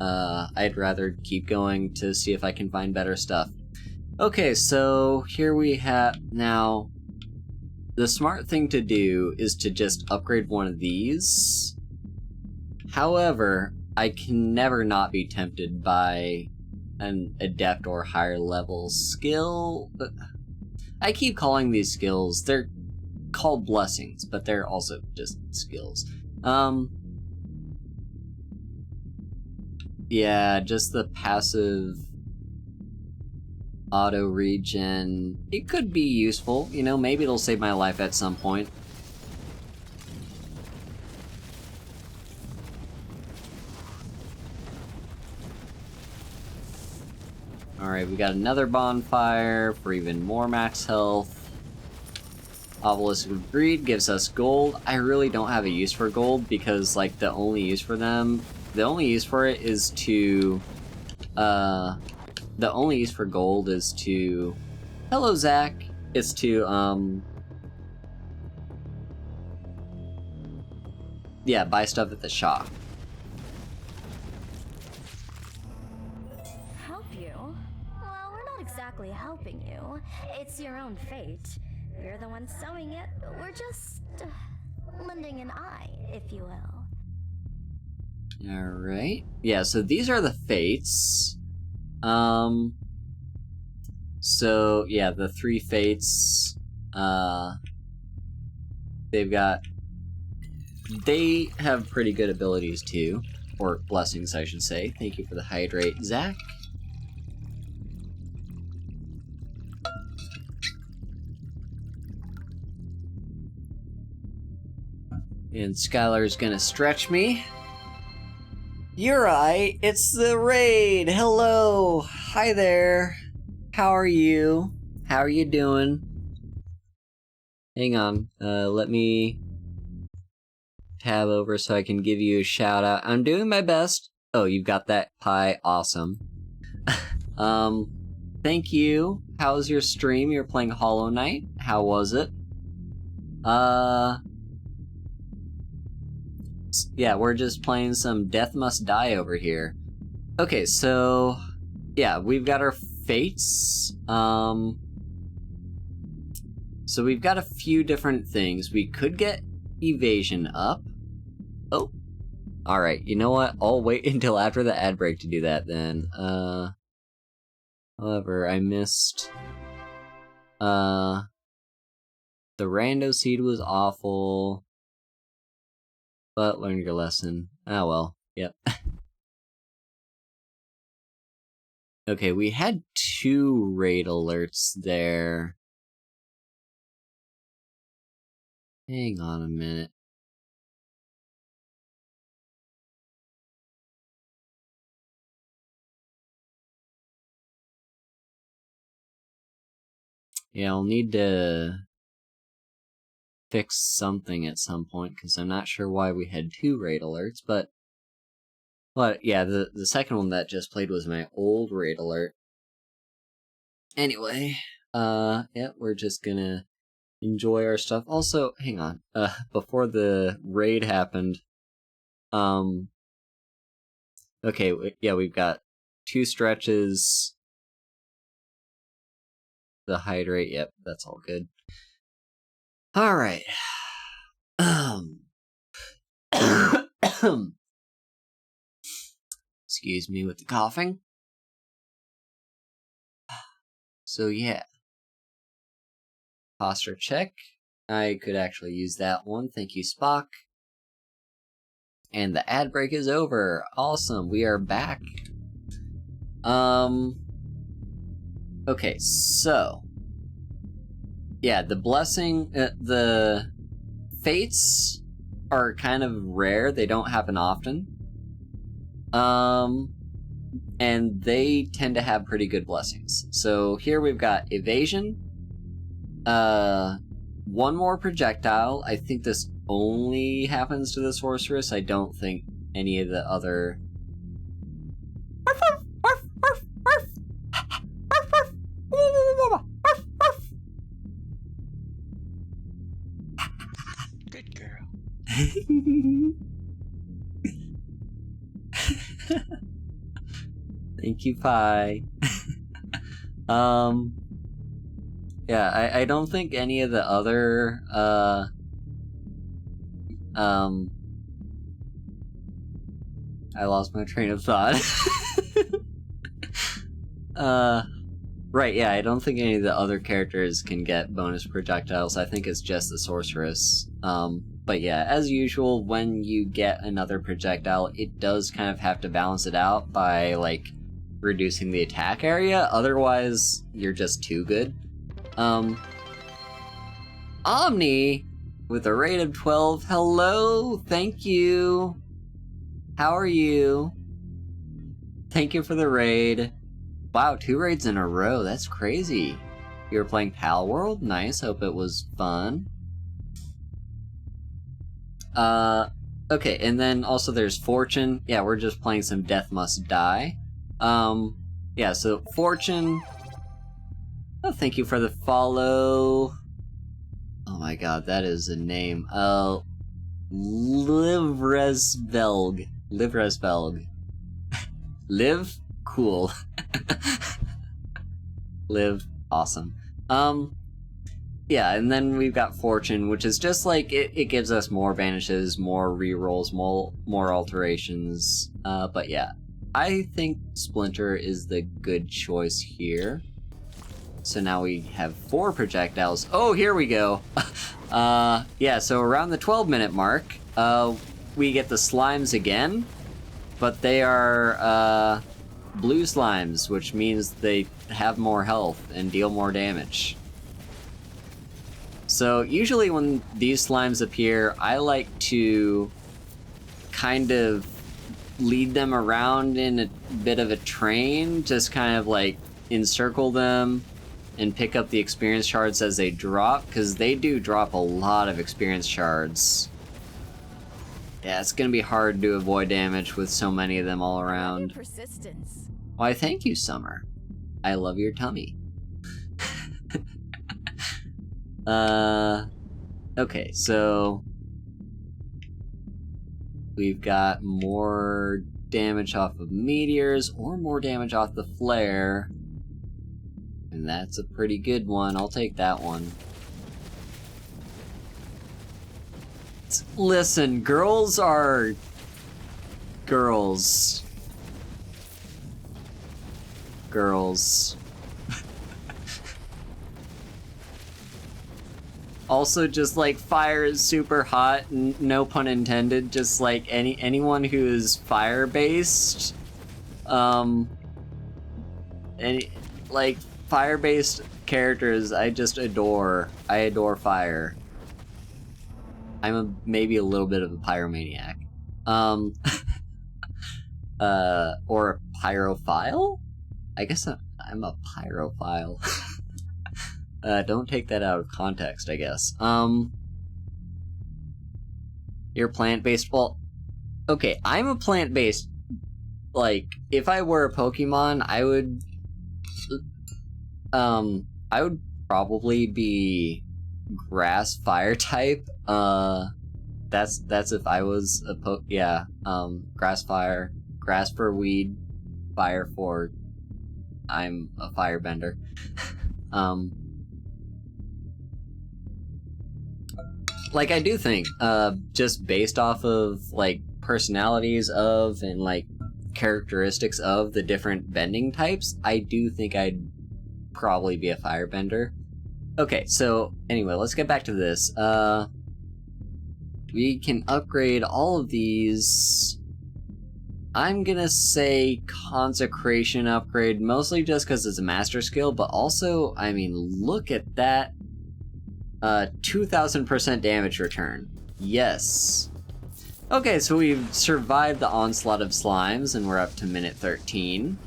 I'd rather keep going to see if I can find better stuff. Okay, so here we have... Now, the smart thing to do is to just upgrade one of these. However, I can never not be tempted by an adept or higher level skill. But I keep calling these skills, they're called blessings, but they're also just skills. Yeah, just the passive auto regen. It could be useful, you know, maybe it'll save my life at some point. Alright, we got another bonfire for even more max health. Obelisk of Greed gives us gold. I really don't have a use for gold because, like, the only use for it is to, the only use for gold is to... Hello, Zach! It's to, yeah, buy stuff at the shop. Help you? Well, we're not exactly helping you. It's your own fate. We're the ones sowing it. We're just lending an eye, if you will. Alright. Yeah, so these are the fates. So, yeah, the three fates, they've got they have pretty good abilities too. Or blessings, I should say. Thank you for the hydrate, Zach. And Skylar's gonna stretch me. You're right, it's the raid! Hello! Hi there! How are you? How are you doing? Hang on, let me tab over so I can give you a shout out. I'm doing my best. Oh, you've got that pie, awesome. Thank you. How was your stream? You were playing Hollow Knight? How was it? Yeah, we're just playing some Death Must Die over here. Okay, so yeah, we've got our fates. So we've got a few different things. We could get evasion up. Oh, all right. You know what? I'll wait until after the ad break to do that then. However, I missed. The rando seed was awful. But learn your lesson. Ah, well. Yep. Okay, we had 2 raid alerts there. Hang on a minute. Yeah, I'll need to fix something at some point, because I'm not sure why we had 2 raid alerts, but yeah, the second one that just played was my old raid alert. Anyway, yeah, we're just gonna enjoy our stuff. Also, hang on, before the raid happened, okay, yeah, we've got 2 stretches, the hydrate, yep, that's all good. Alright. Excuse me with the coughing. So yeah. Posture check. I could actually use that one. Thank you, Spock. And the ad break is over. Awesome, we are back. Okay, so yeah, the blessing, the fates are kind of rare. They don't happen often. And they tend to have pretty good blessings. So here we've got evasion, 1 more projectile. I think this only happens to the sorceress. I don't think any of the other... Good girl. Thank you, Pi. Yeah, I don't think any of the other, I lost my train of thought. Right, yeah, I don't think any of the other characters can get bonus projectiles. I think it's just the sorceress. But yeah, as usual, when you get another projectile, it does kind of have to balance it out by, like, reducing the attack area. Otherwise, you're just too good. Omni, with a rate of 12, hello, thank you. How are you? Thank you for the raid. Wow, 2 raids in a row, that's crazy. You were playing Pal World? Nice, hope it was fun. Okay, and then also there's Fortune. Yeah, we're just playing some Death Must Die. Yeah, so Fortune... Oh, thank you for the follow. Oh my god, that is a name. Livresvelg. Livresvelg. Live? Cool. Live? Awesome. Yeah, and then we've got Fortune, which is just like, it gives us more banishes, more rerolls, more alterations. But yeah, I think Splinter is the good choice here. So now we have 4 projectiles. Oh, here we go. Yeah, so around the 12-minute mark, we get the slimes again, but they are blue slimes, which means they have more health and deal more damage. So usually when these slimes appear, I like to kind of lead them around in a bit of a train, just kind of like encircle them and pick up the experience shards as they drop, because they do drop a lot of experience shards. Yeah, it's gonna be hard to avoid damage with so many of them all around. Persistence. Why, thank you, Summer. I love your tummy. Okay, so we've got more damage off of meteors, or more damage off the flare. And that's a pretty good one. I'll take that one. Listen, girls are... girls. Girls. Also, just like, fire is super hot, no pun intended, just like anyone who is fire-based, like, fire-based characters, I just adore. I adore fire. I'm maybe a little bit of a pyromaniac. Or a pyrophile? I guess I'm a pyrophile. Don't take that out of context, I guess. You're plant-based? Well, okay, I'm a plant-based... Like, if I were a Pokemon, I would probably be grass-fire type. That's if I was a grass-fire. Grass for weed, fire for... I'm a firebender. Like, I do think, just based off of, like, personalities of, and, like, characteristics of the different bending types, I do think I'd probably be a firebender. Okay, so, anyway, let's get back to this. We can upgrade all of these. I'm gonna say Consecration upgrade, mostly just because it's a master skill, but also, I mean, look at that. 2000% damage return. Yes. Okay, so we've survived the onslaught of slimes, and we're up to minute 13.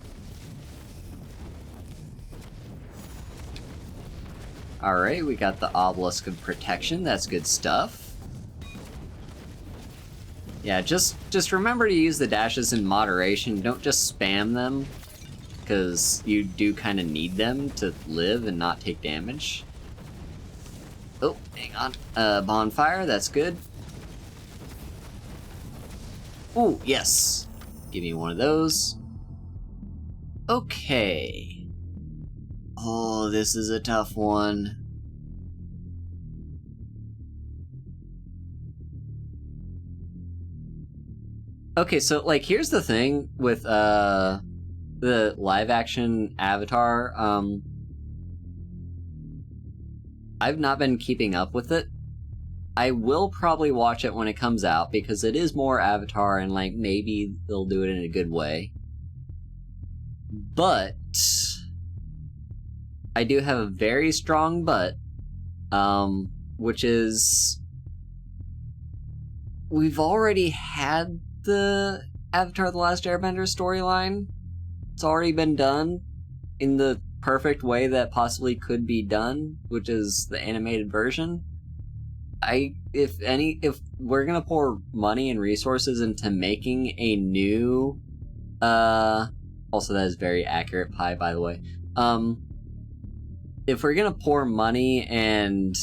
Alright, we got the Obelisk of Protection, that's good stuff. Yeah, just remember to use the dashes in moderation, don't just spam them, because you do kind of need them to live and not take damage. Oh, hang on. Bonfire, that's good. Ooh, yes. Give me one of those. Okay. Oh, this is a tough one. Okay, so, like, here's the thing with, the live-action Avatar, I've not been keeping up with it. I will probably watch it when it comes out, because it is more Avatar, and, like, maybe they'll do it in a good way. But I do have a very strong but, which is... We've already had the Avatar The Last Airbender storyline. It's already been done in the perfect way that possibly could be done, which is the animated version. If we're gonna pour money and resources into making a new, also that is very accurate pie, by the way. If we're gonna pour money and,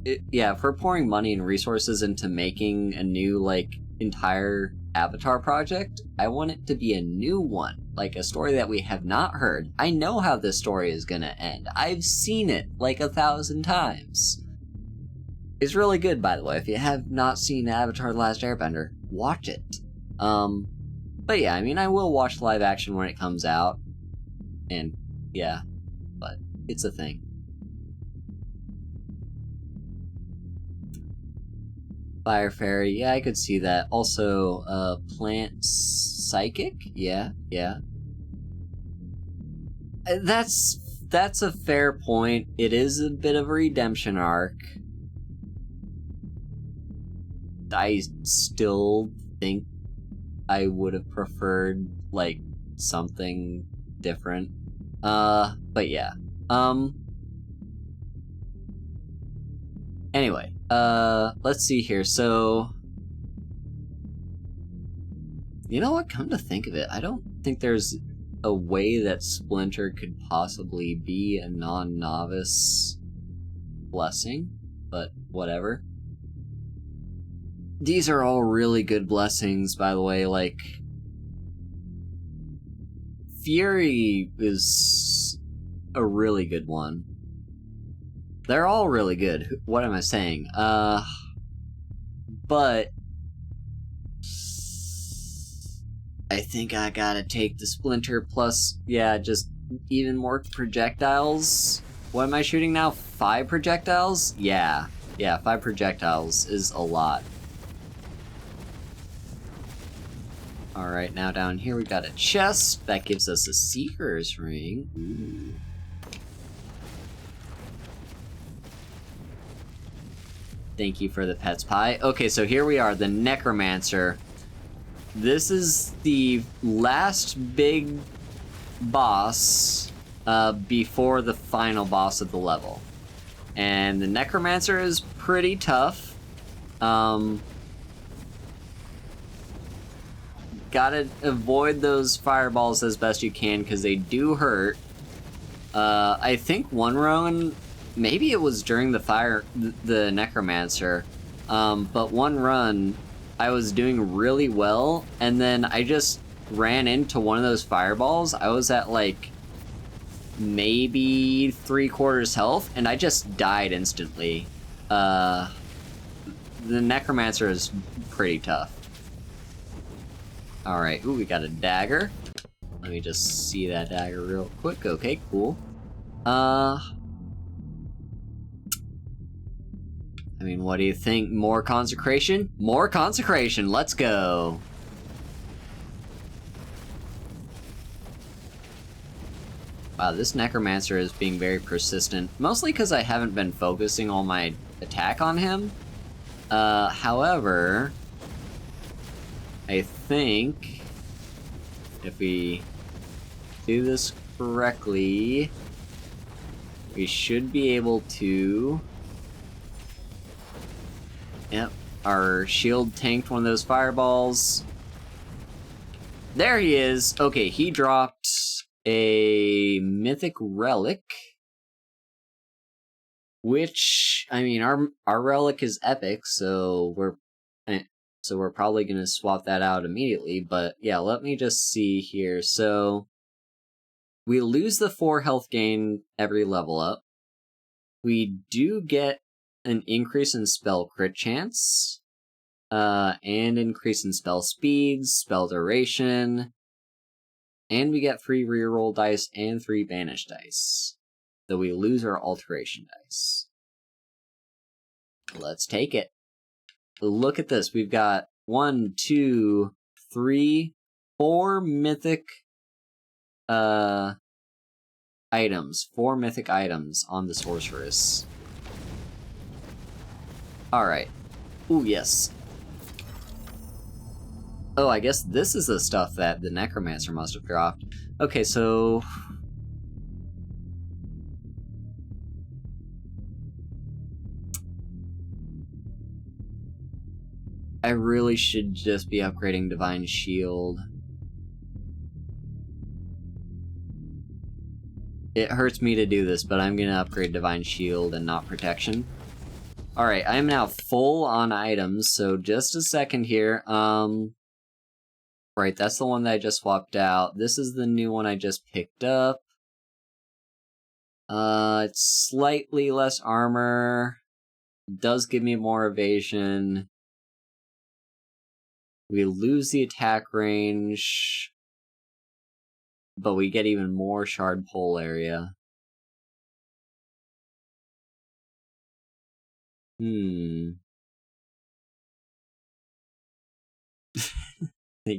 if we're pouring money and resources into making a new, like, entire Avatar project, I want it to be a new one, like a story that we have not heard. I know how this story is gonna end. I've seen it like 1,000 times. It's really good, by the way. If you have not seen Avatar The Last Airbender, watch it. But yeah, I mean, I will watch live action when it comes out. And yeah, but it's a thing. Fire Fairy, yeah, I could see that. Also, Plant Psychic? Yeah. That's a fair point. It is a bit of a redemption arc. I still think I would have preferred, like, something different. But yeah. Anyway, let's see here. So, you know what? Come to think of it, I don't think there's a way that Splinter could possibly be a non-novice blessing, but whatever. These are all really good blessings, by the way. Like, Fury is a really good one. They're all really good. What am I saying? But I think I gotta take the Splinter plus, yeah, just even more projectiles. What am I shooting now? 5 projectiles? Yeah, 5 projectiles is a lot. Alright, now down here we got a chest. That gives us a Seeker's Ring. Ooh. Thank you for the pet's pie. Okay, so here we are, the Necromancer. This is the last big boss before the final boss of the level. And the Necromancer is pretty tough. Gotta avoid those fireballs as best you can because they do hurt. I think one run, maybe it was during the Necromancer, but one run I was doing really well, and then I just ran into one of those fireballs. I was at like maybe 3/4 health, and I just died instantly. The Necromancer is pretty tough. Alright, ooh, we got a dagger. Let me just see that dagger real quick. Okay, cool. I mean, what do you think? More consecration? More consecration, let's go! Wow, this Necromancer is being very persistent. Mostly because I haven't been focusing all my attack on him. However, I think if we do this correctly, we should be able to... Yep, our shield tanked one of those fireballs. There he is! Okay, he dropped a mythic relic. Which, I mean, our relic is epic, so we're probably gonna swap that out immediately, but yeah, let me just see here. So, we lose the 4 health gain every level up. We do get an increase in spell crit chance, and increase in spell speeds, spell duration, and we get 3 reroll dice and 3 banish dice. Though we lose our alteration dice. Let's take it. Look at this. We've got 1, 2, 3, 4 mythic items. 4 mythic items on the sorceress. Alright. Ooh, yes. Oh, I guess this is the stuff that the Necromancer must have dropped. Okay, so... I really should just be upgrading Divine Shield. It hurts me to do this, but I'm gonna upgrade Divine Shield and not Protection. Alright, I am now full on items, so just a second here. Right, that's the one that I just swapped out. This is the new one I just picked up. It's slightly less armor. It does give me more evasion. We lose the attack range, but we get even more shard pole area. Thank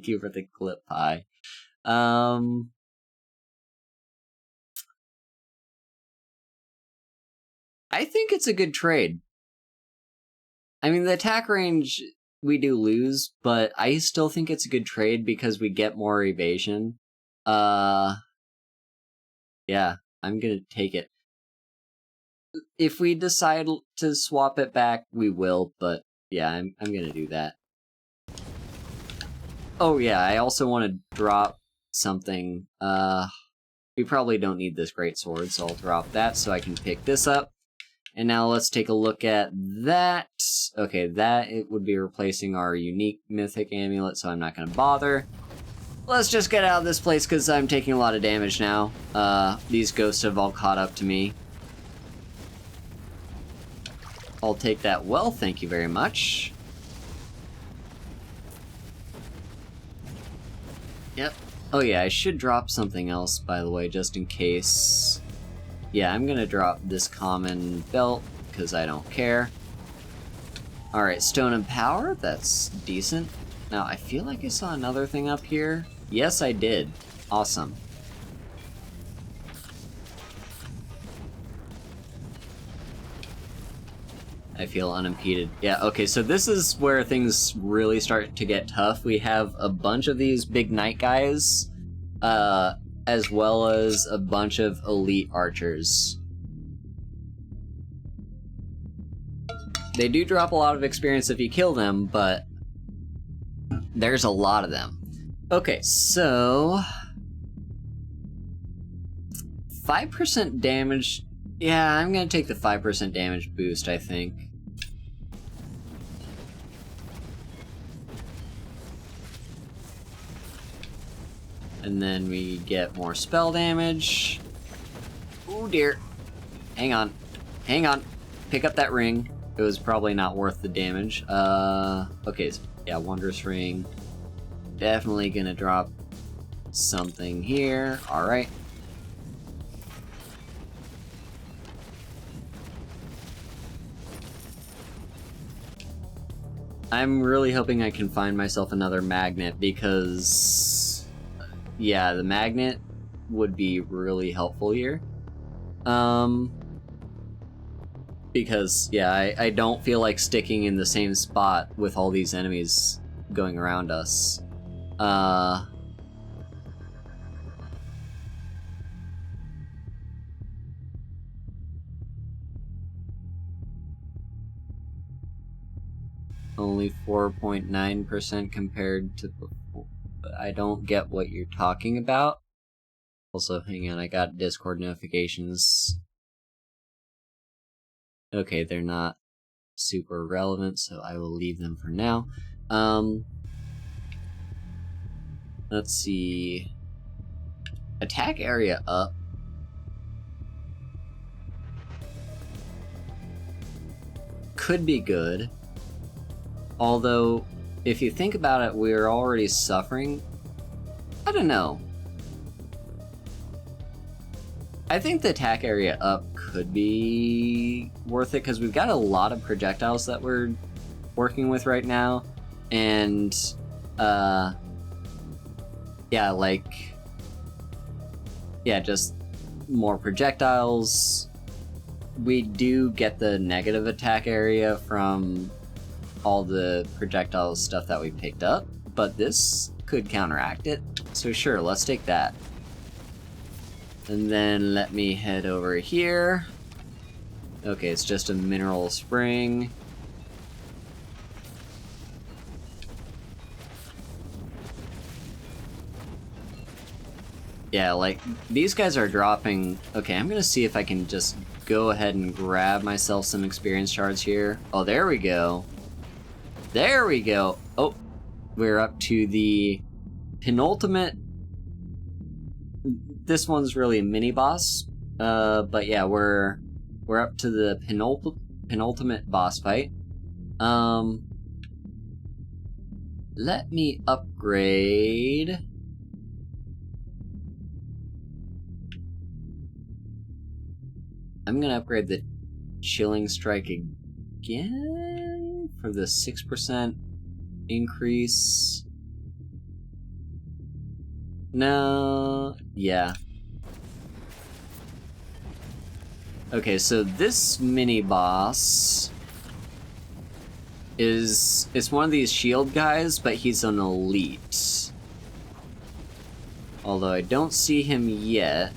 you for the clip pie. I think it's a good trade. I mean, the attack range we do lose, but I still think it's a good trade because we get more evasion. Yeah, I'm gonna take it. If we decide to swap it back, we will, but yeah, I'm gonna do that. Oh yeah, I also want to drop something. We probably don't need this great sword, so I'll drop that so I can pick this up. And now let's take a look at that. Okay, that it would be replacing our unique mythic amulet, so I'm not gonna bother. Let's just get out of this place because I'm taking a lot of damage now. These ghosts have all caught up to me. I'll take that well, thank you very much. Yep. Oh yeah, I should drop something else, by the way, just in case. Yeah, I'm gonna drop this common belt, because I don't care. Alright, Stone and Power, that's decent. Now, I feel like I saw another thing up here. Yes, I did. Awesome. I feel unimpeded. Yeah, okay, so this is where things really start to get tough. We have a bunch of these big knight guys, as well as a bunch of elite archers. They do drop a lot of experience if you kill them, but there's a lot of them. Okay, so 5% damage. Yeah, I'm gonna take the 5% damage boost, I think. And then we get more spell damage. Oh dear. Hang on. Hang on. Pick up that ring. It was probably not worth the damage. Okay, so yeah, Wondrous Ring. Definitely gonna drop something here. Alright. I'm really hoping I can find myself another magnet because, yeah, the magnet would be really helpful here. Because, yeah, I don't feel like sticking in the same spot with all these enemies going around us. Only 4.9% compared to before. I don't get what you're talking about. Also, hang on, I got Discord notifications. Okay, they're not super relevant, so I will leave them for now. Let's see. Attack area up. Could be good. Although, if you think about it, we're already suffering. I don't know. I think the attack area up could be worth it because we've got a lot of projectiles that we're working with right now. And, yeah, like, yeah, just more projectiles. We do get the negative attack area from all the projectile stuff that we picked up, but this could counteract it. So sure, let's take that. And then let me head over here. Okay, it's just a mineral spring. Yeah, like, these guys are dropping. Okay, I'm gonna see if I can just go ahead and grab myself some experience shards here. Oh, there we go. There we go. Oh, we're up to the penultimate. This one's really a mini boss. But yeah, we're up to the penultimate boss fight. Let me upgrade. I'm gonna upgrade the Chilling Strike again for the 6% increase. No, yeah. Okay, so this mini boss it's one of these shield guys, but he's an elite. Although I don't see him yet.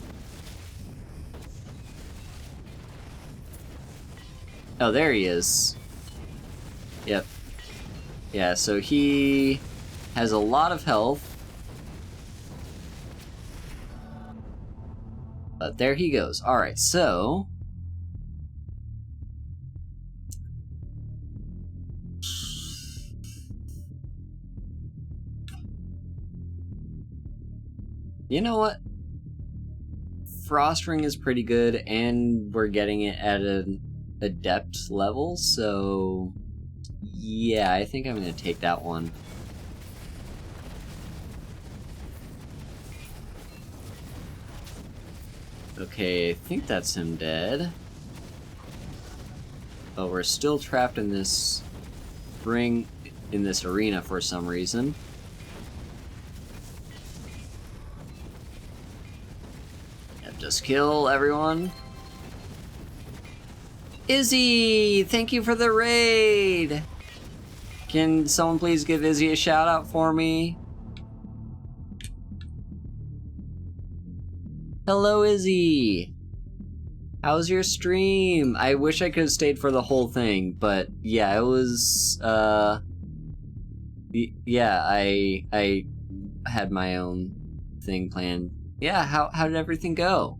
Oh, there he is. Yep. Yeah, so he has a lot of health. But there he goes. Alright, so... You know what? Frost Ring is pretty good, and we're getting it at an adept level, so... Yeah, I think I'm gonna take that one. Okay, I think that's him dead. But we're still trapped in this ring, in this arena for some reason. Just kill everyone. Izzy! Thank you for the raid! Can someone please give Izzy a shout out for me? Hello, Izzy! How's your stream? I wish I could have stayed for the whole thing, but yeah, it was, yeah, I had my own thing planned. Yeah, how did everything go?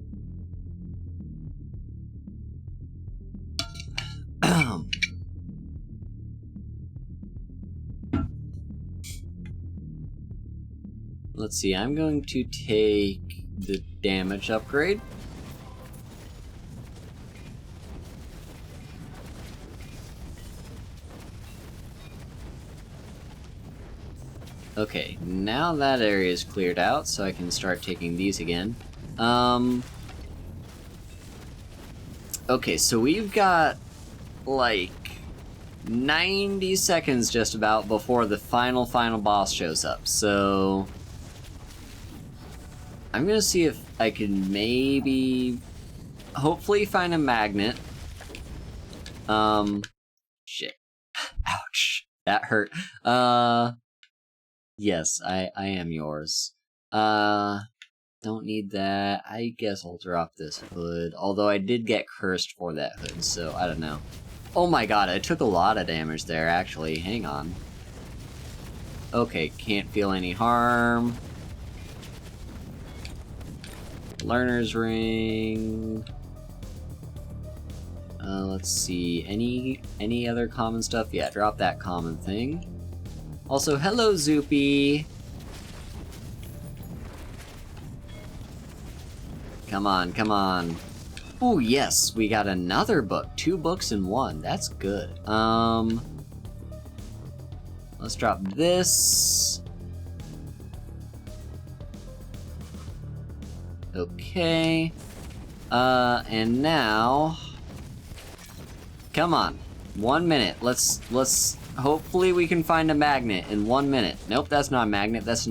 Let's see, I'm going to take the damage upgrade. Okay, now that area is cleared out, so I can start taking these again. Okay, so we've got, like, 90 seconds just about before the final boss shows up, so... I'm gonna see if I can maybe... hopefully find a magnet. Shit. Ouch. That hurt. Yes, I am yours. Don't need that. I guess I'll drop this hood. Although I did get cursed for that hood, so I don't know. Oh my god, I took a lot of damage there, actually. Hang on. Okay, can't feel any harm. Learner's Ring. Let's see. Any other common stuff? Yeah, drop that common thing. Also, hello, Zoopy! Come on, come on. Ooh, yes, we got another book. 2 books in 1. That's good. Let's drop this. Okay. And now... Come on. 1 minute. Let's hopefully we can find a magnet in 1 minute. Nope, that's not a magnet. That's a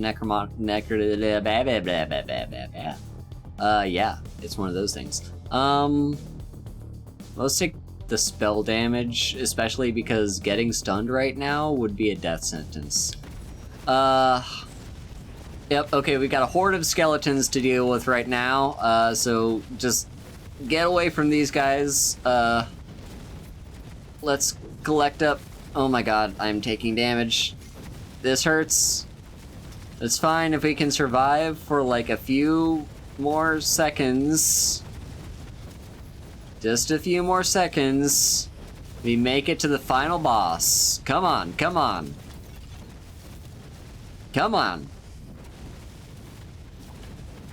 yeah, it's one of those things. Let's take the spell damage, especially because getting stunned right now would be a death sentence. Yep, okay, we got a horde of skeletons to deal with right now, so just get away from these guys. Let's collect up. Oh my god, I'm taking damage. This hurts. It's fine if we can survive for like a few more seconds. Just a few more seconds. We make it to the final boss. Come on, come on. Come on.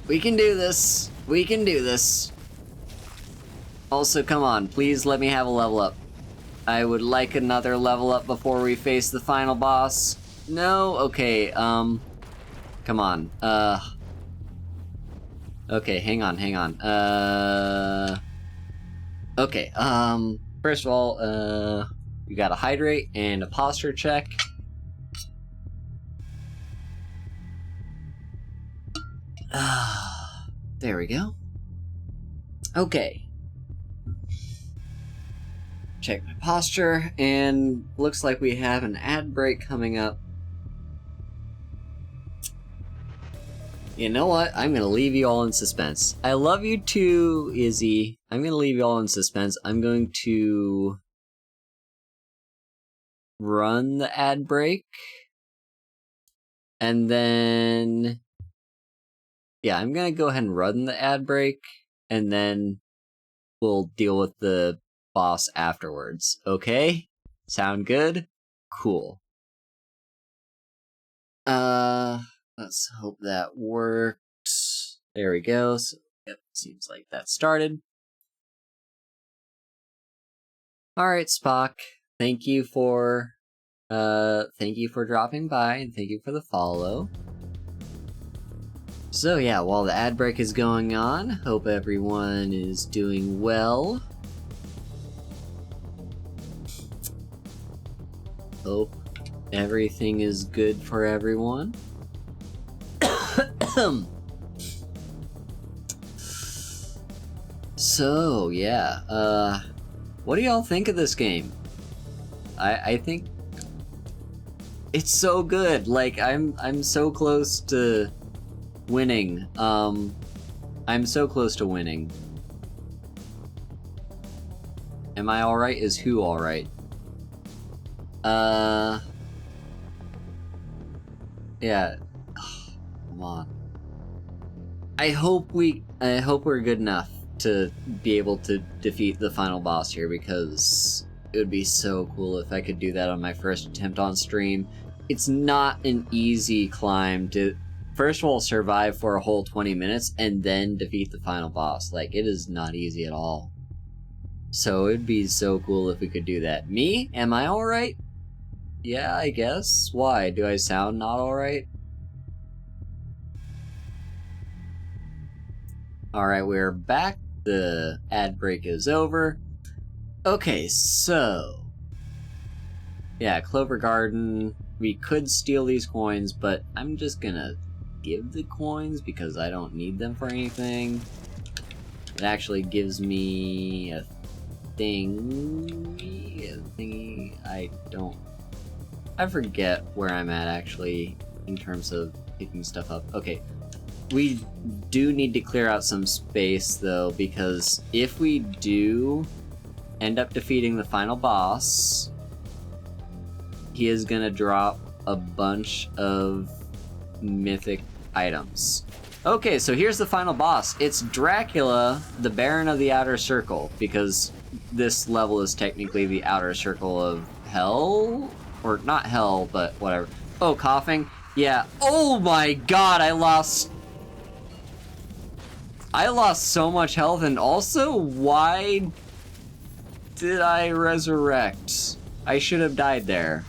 We can do this. We can do this. Also, come on, please let me have a level up. I would like another level up before we face the final boss. No? Okay, come on. Okay, hang on. Okay, first of all, we got a hydrate and a posture check. There we go. Okay. Check my posture, and looks like we have an ad break coming up. You know what? I'm gonna leave you all in suspense. I love you too, Izzy. I'm gonna leave you all in suspense. I'm going to run the ad break. And then... yeah, I'm gonna go ahead and run the ad break, and then we'll deal with the boss afterwards. Okay? Sound good? Cool. Let's hope that worked. There we go. So, yep, seems like that started. Alright, Spock. Thank you for dropping by, and thank you for the follow. So yeah, while the ad break is going on, hope everyone is doing well. Hope everything is good for everyone. So yeah, what do y'all think of this game? I think it's so good. Like I'm so close to winning. I'm so close to winning. Am I alright? Is who alright? Yeah. Come on. I hope we're good enough to be able to defeat the final boss here, because it would be so cool if I could do that on my first attempt on stream. It's not an easy climb to, first of all, survive for a whole 20 minutes and then defeat the final boss. Like, it is not easy at all. So it'd be so cool if we could do that. Me? Am I alright? Yeah, I guess. Why? Do I sound not alright? Alright, we're back. The ad break is over. Okay, so... yeah, Clover Garden. We could steal these coins, but I'm just gonna give the coins because I don't need them for anything. It actually gives me a thingy. I forget where I'm at actually in terms of picking stuff up. Okay, we do need to clear out some space though, because if we do end up defeating the final boss, he is gonna drop a bunch of mythic items. Okay, so here's the final boss. It's Dracula, the Baron of the Outer Circle, because this level is technically the Outer Circle of Hell? Or not Hell, but whatever. Oh, coughing? Yeah. Oh my god, I lost so much health, and also, why did I resurrect? I should have died there.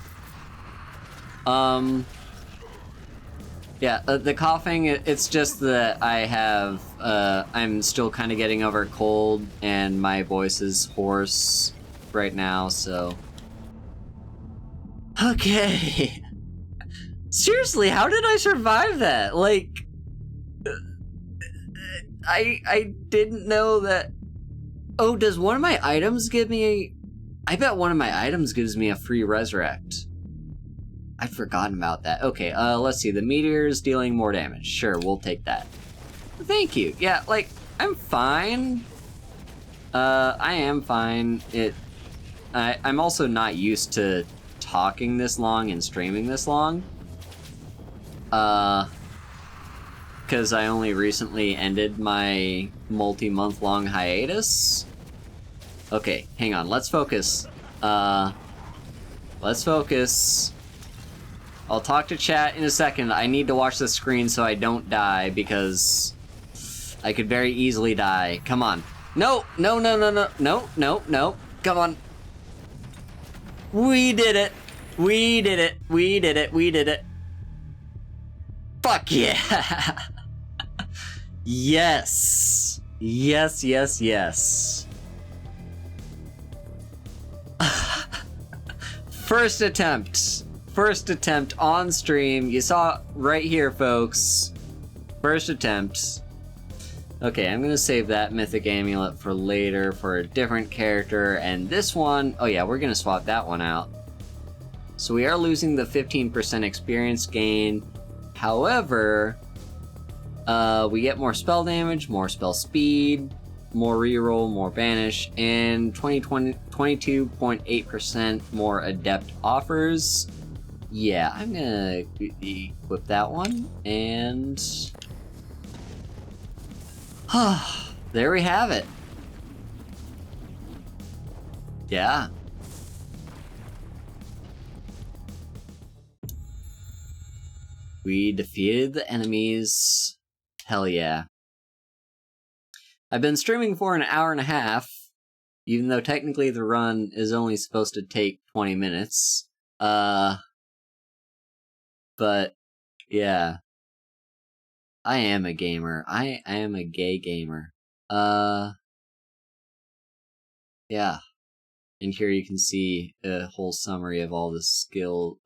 Yeah, the coughing, it's just that I have, I'm still kind of getting over a cold, and my voice is hoarse right now, so... okay. Seriously, how did I survive that? Like... I didn't know that... oh, does one of my items give me a... I bet one of my items gives me a free resurrect. I'd forgotten about that. Okay, let's see. The meteor's dealing more damage. Sure, we'll take that. Thank you. Yeah, like, I'm fine. I am fine. I'm also not used to talking this long and streaming this long. Because I only recently ended my multi-month long hiatus. Okay, hang on. Let's focus. Let's focus. I'll talk to chat in a second. I need to watch the screen so I don't die, because I could very easily die. Come on. No, no, no, no, no, no, no, no. Come on. We did it. We did it! We did it! We did it! Fuck yeah! Yes! Yes, yes, yes. First attempt. First attempt on stream. You saw right here, folks. First attempt. Okay, I'm gonna save that Mythic Amulet for later for a different character, and this one, oh yeah, we're gonna swap that one out. So we are losing the 15% experience gain. However, we get more spell damage, more spell speed, more reroll, more banish, and 22.8% more adept offers. Yeah, I'm gonna equip that one, and there we have it. Yeah. We defeated the enemies. Hell yeah. I've been streaming for an hour and a half, even though technically the run is only supposed to take 20 minutes. But, yeah. I am a gamer. I am a gay gamer. Yeah. And here you can see a whole summary of all the skill...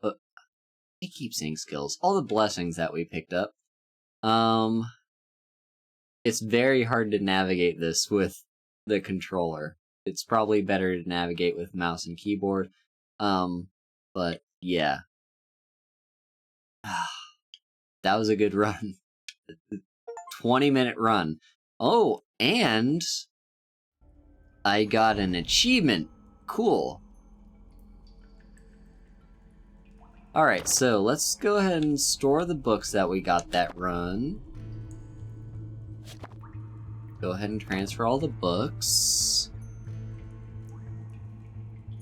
I keep saying skills. All the blessings that we picked up. It's very hard to navigate this with the controller. It's probably better to navigate with mouse and keyboard. But yeah. That was a good run. 20-minute run. Oh, and I got an achievement. Cool. Alright, so let's go ahead and store the books that we got that run. Go ahead and transfer all the books.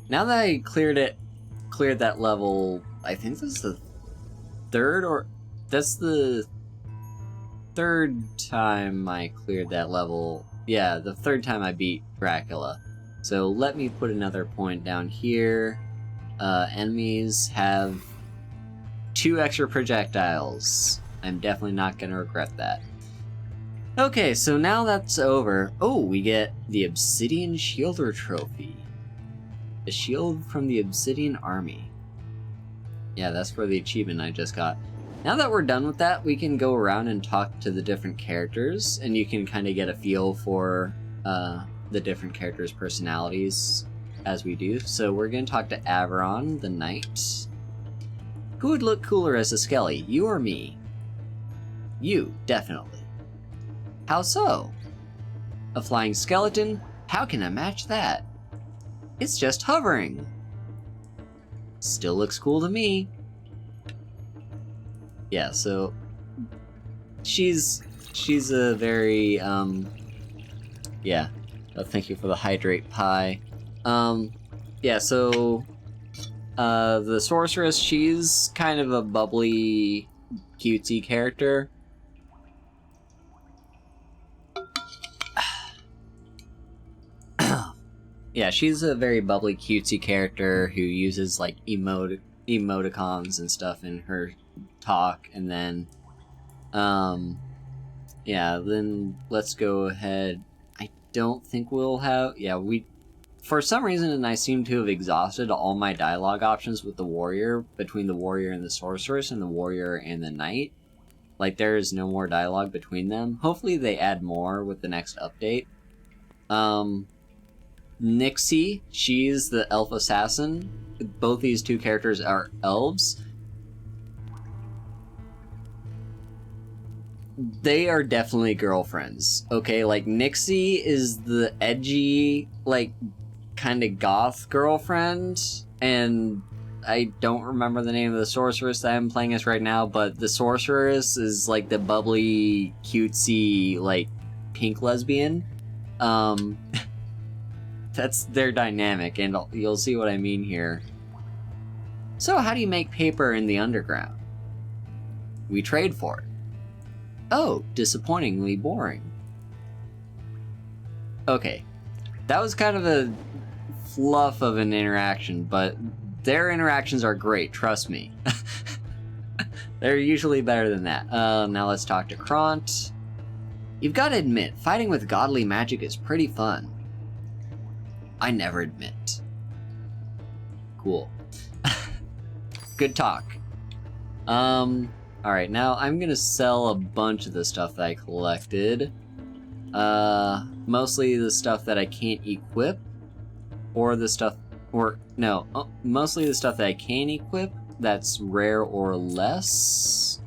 Now that I cleared that level, I think this is the that's the third time I cleared that level. Yeah, the third time I beat Dracula. So let me put another point down here. Enemies have 2 extra projectiles. I'm definitely not gonna regret that. Okay, so now that's over. Oh, we get the Obsidian Shielder Trophy. A shield from the Obsidian Army. Yeah, that's for the achievement I just got. Now that we're done with that, we can go around and talk to the different characters, and you can kind of get a feel for the different characters' personalities as we do. So we're going to talk to Averon, the Knight. Who would look cooler as a Skelly, you or me? You, definitely. How so? A flying skeleton? How can I match that? It's just hovering. Still looks cool to me. Yeah, so she's a very yeah. Thank you for the hydrate pie. Yeah, so the sorceress, she's kind of a bubbly, cutesy character. Yeah, she's a very bubbly, cutesy character who uses like emoticons and stuff in her talk, and then yeah, then let's go ahead. I don't think we'll have, yeah, for some reason I seem to have exhausted all my dialogue options with the warrior, between the warrior and the sorceress, and the warrior and the knight. Like, there is no more dialogue between them. Hopefully they add more with the next update. Nixie, she's the elf assassin. Both these two characters are elves. They are definitely girlfriends, okay? Like, Nixie is the edgy, like, kind of goth girlfriend, and I don't remember the name of the sorceress that I'm playing as right now, but the sorceress is, like, the bubbly, cutesy, like, pink lesbian. That's their dynamic, and you'll see what I mean here. So, how do you make paper in the underground? We trade for it. Oh, disappointingly boring. Okay, that was kind of a fluff of an interaction, but their interactions are great, trust me. They're usually better than that. Now let's talk to Kront. You've got to admit, fighting with godly magic is pretty fun. I never admit. Cool. Good talk. Alright, now I'm gonna sell a bunch of the stuff that I collected. Mostly the stuff that I can't equip, or the stuff, mostly the stuff that I can equip, that's rare or less.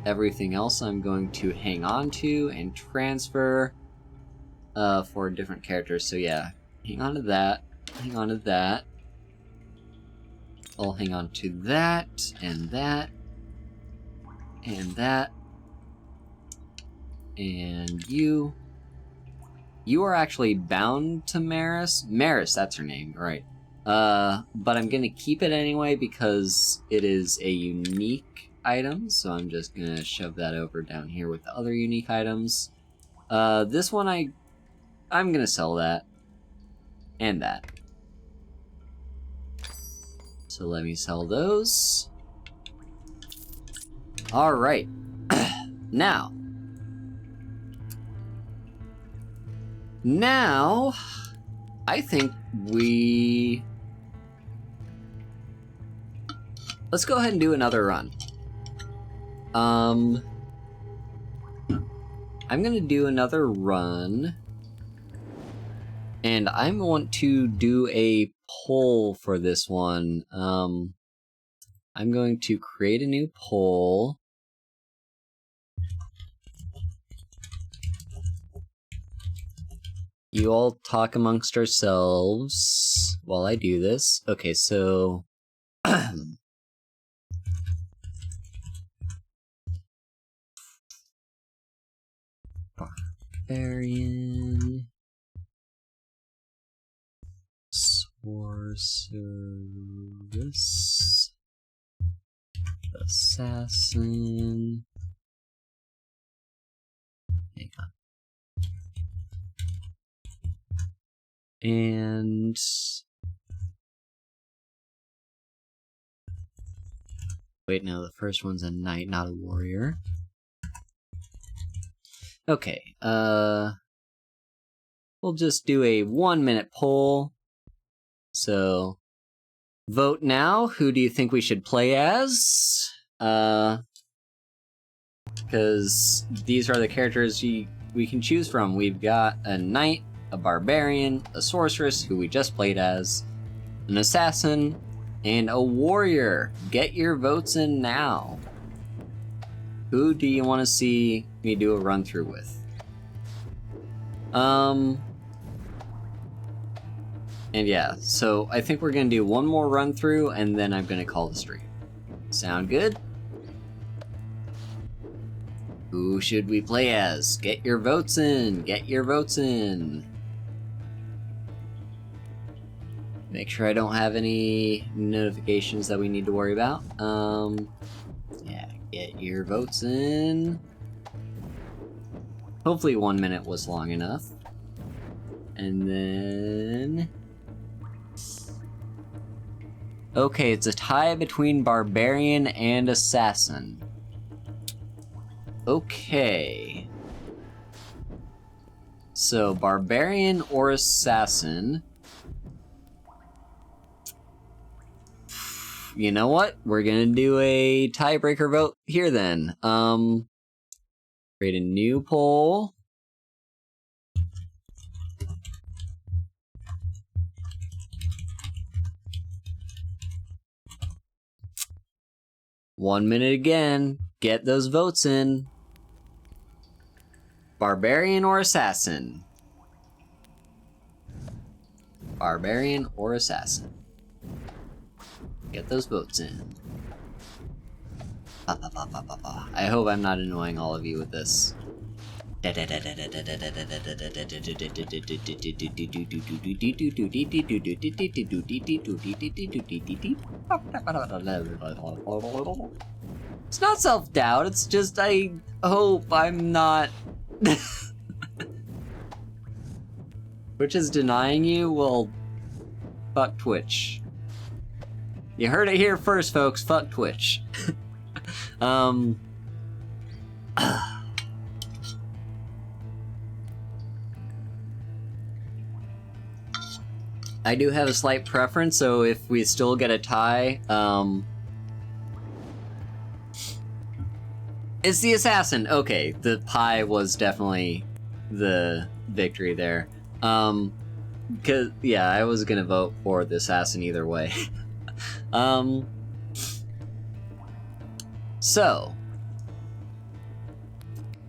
Everything else I'm going to hang on to and transfer, for different characters, so yeah, hang on to that, hang on to that. I'll hang on to that, and that, and that, and you. You are actually bound to Maris. Maris, that's her name, right. But I'm gonna keep it anyway because it is a unique item, so I'm just gonna shove that over down here with the other unique items. This one I'm gonna sell that, and that. So let me sell those. Alright. Now, I think let's go ahead and do another run. I'm gonna do another run, and I want to do a poll for this one. I'm going to create a new poll. You all talk amongst yourselves while I do this. Okay, so Barbarian, Sorceress, Assassin. Hang on. And wait, no, the first one's a knight, not a warrior. Okay, we'll just do a 1-minute poll. So, vote now. Who do you think we should play as? Because these are the characters we can choose from. We've got a knight, a barbarian, a sorceress, who we just played as, an assassin, and a warrior. Get your votes in now. Who do you want to see me do a run through with? And yeah, so I think we're gonna do one more run through, and then I'm gonna call the stream. Sound good? Who should we play as? Get your votes in. Get your votes in. Make sure I don't have any notifications that we need to worry about. Yeah, get your votes in. Hopefully 1 minute was long enough. And then... okay, it's a tie between Barbarian and Assassin. Okay. So, Barbarian or Assassin... you know what? We're gonna do a tiebreaker vote here then. Create a new poll. One minute again. Get those votes in. Barbarian or Assassin? Barbarian or Assassin? Get those votes in. I hope I'm not annoying all of you with this. It's not self-doubt, it's just I hope I'm not... Twitch is denying you? Well, fuck Twitch. You heard it here first, folks. Fuck Twitch. I do have a slight preference, so if we still get a tie, it's the assassin. Okay, the pie was definitely the victory there. Cause yeah, I was gonna vote for the assassin either way. So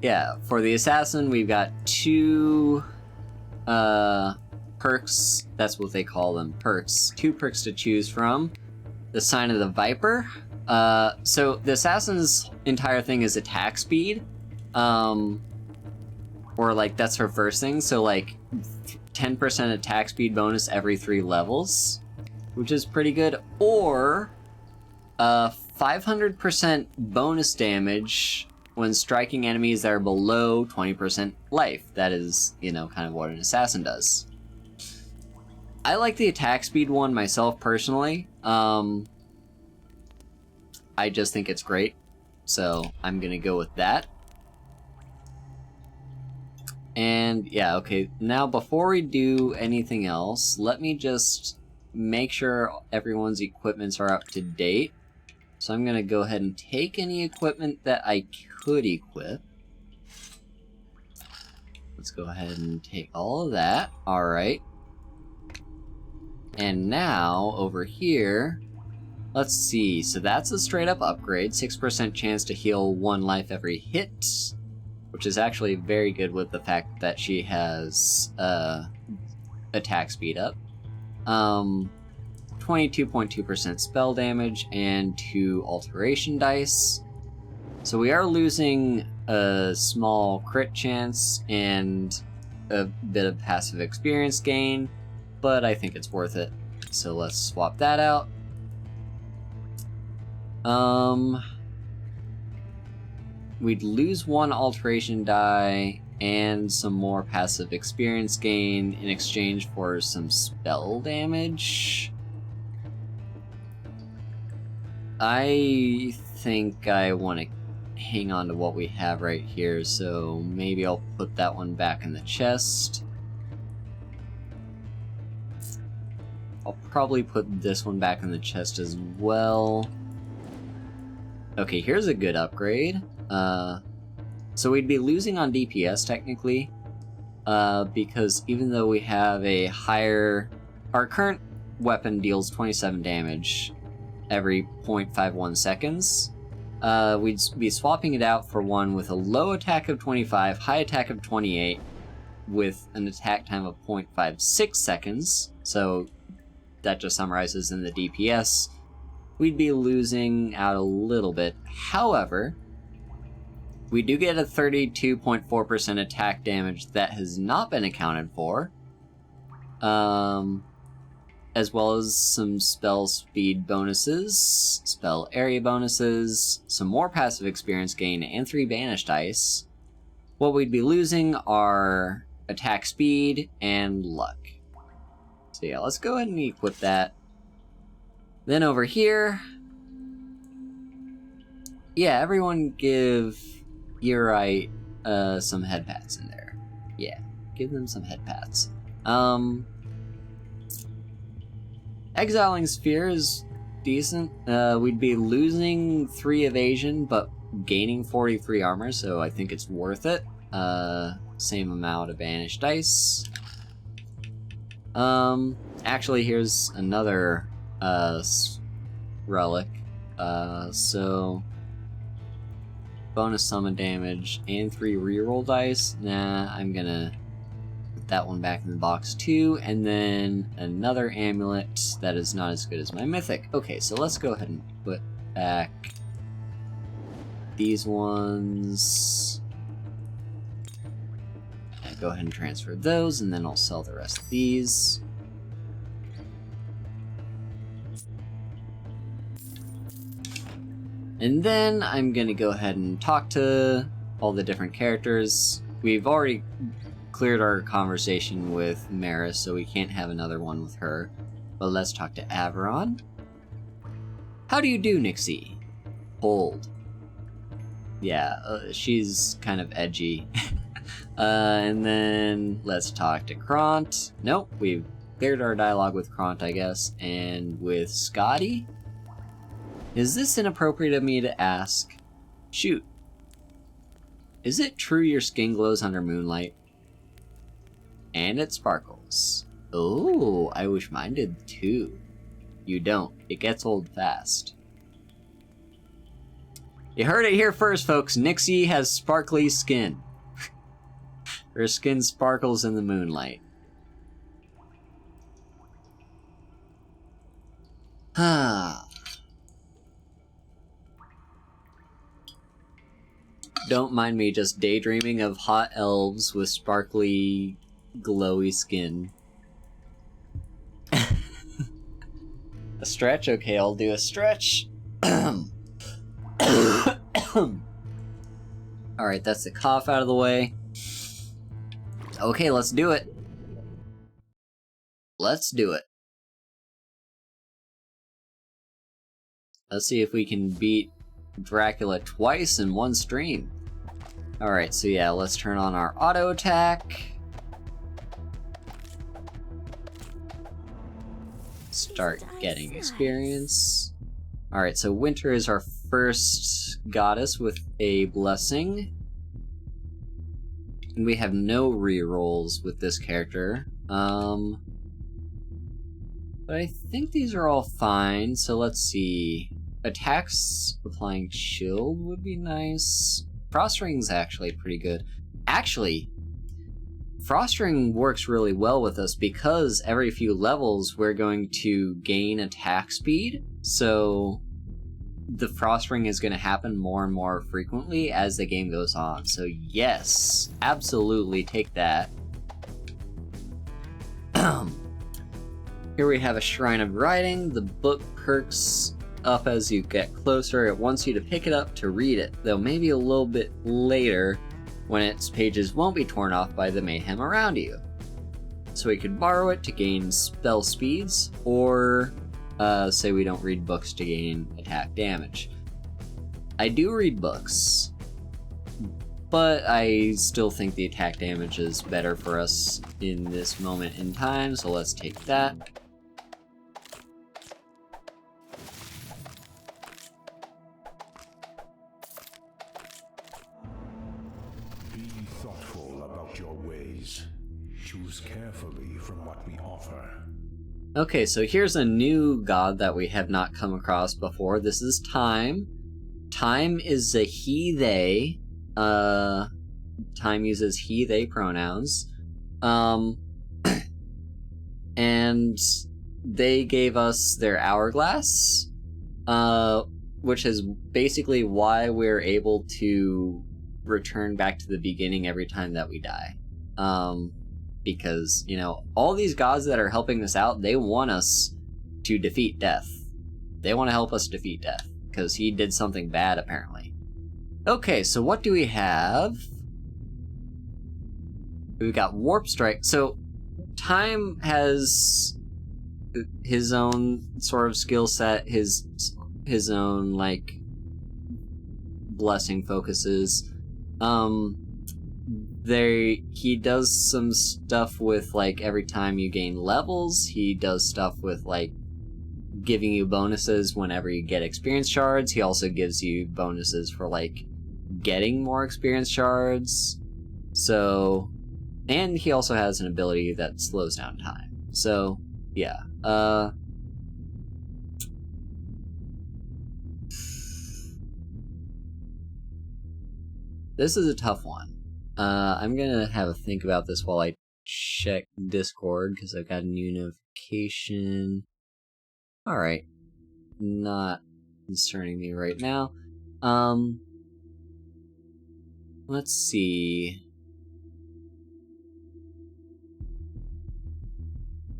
yeah, for the assassin, we've got two perks. That's what they call them, perks. 2 perks to choose from. The Sign of the Viper. So the assassin's entire thing is attack speed. Or like that's her first thing. So like 10% attack speed bonus every 3 levels, which is pretty good. Or 500% bonus damage when striking enemies that are below 20% life. That is, you know, kind of what an assassin does. I like the attack speed one myself personally. I just think it's great, so I'm gonna go with that. And yeah, okay, now before we do anything else, let me just make sure everyone's equipments are up to date. So I'm gonna go ahead and take any equipment that I could equip. Let's go ahead and take all of that. Alright. And now, over here, let's see. So that's a straight up upgrade. 6% chance to heal 1 life every hit, which is actually very good with the fact that she has attack speed up. 22.2% spell damage and 2 alteration dice. So we are losing a small crit chance and a bit of passive experience gain, but I think it's worth it. So let's swap that out. We'd lose 1 alteration die and some more passive experience gain in exchange for some spell damage. I think I want to hang on to what we have right here, so maybe I'll put that one back in the chest. I'll probably put this one back in the chest as well. Okay, here's a good upgrade. So we'd be losing on DPS technically, because even though we have a higher... Our current weapon deals 27 damage every 0.51 seconds. We'd be swapping it out for one with a low attack of 25, high attack of 28, with an attack time of 0.56 seconds. So that just summarizes in the DPS. We'd be losing out a little bit. However, we do get a 32.4% attack damage that has not been accounted for, as well as some spell speed bonuses, spell area bonuses, some more passive experience gain, and 3 banished dice. What we'd be losing are attack speed and luck. So yeah, let's go ahead and equip that. Then over here, yeah, everyone give Urite some head pats in there. Yeah, give them some head pats. Exiling Sphere is decent. We'd be losing 3 evasion, but gaining 43 armor, so I think it's worth it. Same amount of banished dice. Actually, here's another relic. So bonus summon damage and 3 reroll dice. Nah, I'm gonna put that one back in the box too, and then another amulet that is not as good as my mythic. Okay, so let's go ahead and put back these ones. Go ahead and transfer those, and then I'll sell the rest of these. And then I'm gonna go ahead and talk to all the different characters. We've already cleared our conversation with Maris, so we can't have another one with her. But let's talk to Averon. How do you do, Nixie? Hold. Yeah, she's kind of edgy. And then let's talk to Kront. Nope, we've cleared our dialogue with Kront, I guess. And with Scotty? Is this inappropriate of me to ask? Shoot. Is it true your skin glows under moonlight? And it sparkles. Oh, I wish mine did too. You don't. It gets old fast. You heard it here first, folks. Nixie has sparkly skin. Her skin sparkles in the moonlight. Ah. Don't mind me just daydreaming of hot elves with sparkly, glowy skin. A stretch? Okay, I'll do a stretch. Alright, that's the cough out of the way. Okay, let's do it. Let's do it. Let's see if we can beat Dracula twice in one stream. Alright, so yeah, let's turn on our auto attack. Start getting experience. Alright, so Winter is our first goddess with a blessing. And we have no rerolls with this character. But I think these are all fine, so let's see. Attacks applying shield would be nice. Frost Ring's actually pretty good. Actually, Frost Ring works really well with us because every few levels we're going to gain attack speed, so the Frost Ring is going to happen more and more frequently as the game goes on. So yes, absolutely take that. Here we have a Shrine of Writing. The book perks up as you get closer. It wants you to pick it up to read it, though maybe a little bit later when its pages won't be torn off by the mayhem around you. So we could borrow it to gain spell speeds, or say we don't read books to gain attack damage. I do read books, but I still think the attack damage is better for us in this moment in time, so let's take that. Be thoughtful about your ways. Choose carefully from what we offer. Okay, so here's a new god that we have not come across before. This is Time. Time is a he, they. Time uses he, they pronouns. And they gave us their hourglass, which is basically why we're able to return back to the beginning every time that we die. Because, you know, all these gods that are helping us out, they want us to defeat death. They want to help us defeat death, because he did something bad, apparently. Okay, so what do we have? We've got Warp Strike. So, Time has his own sort of skill set, his own, like, blessing focuses. He does some stuff with, like, every time you gain levels. He does stuff with, like, giving you bonuses whenever you get experience shards. He also gives you bonuses for, like, getting more experience shards. So, and he also has an ability that slows down time. So, yeah. This is a tough one. I'm gonna have a think about this while I check Discord, because I've got a new notification. Alright. Not concerning me right now. Let's see.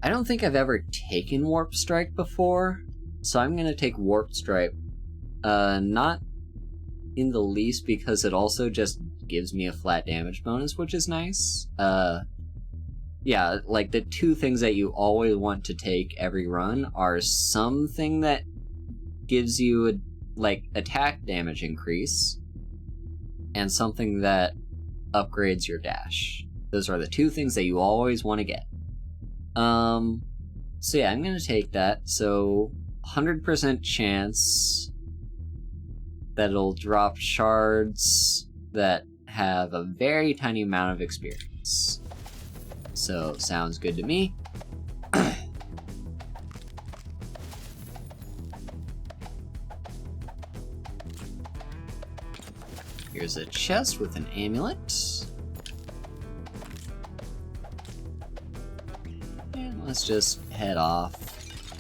I don't think I've ever taken Warp Strike before, so I'm gonna take Warp Strike. Not in the least because it also just gives me a flat damage bonus, which is nice. Yeah, like the two things that you always want to take every run are something that gives you a, like, attack damage increase, and something that upgrades your dash. Those are the two things that you always want to get. So yeah, I'm gonna take that. So 100% chance that it'll drop shards that have a very tiny amount of experience. So, sounds good to me. Here's a chest with an amulet. And let's just head off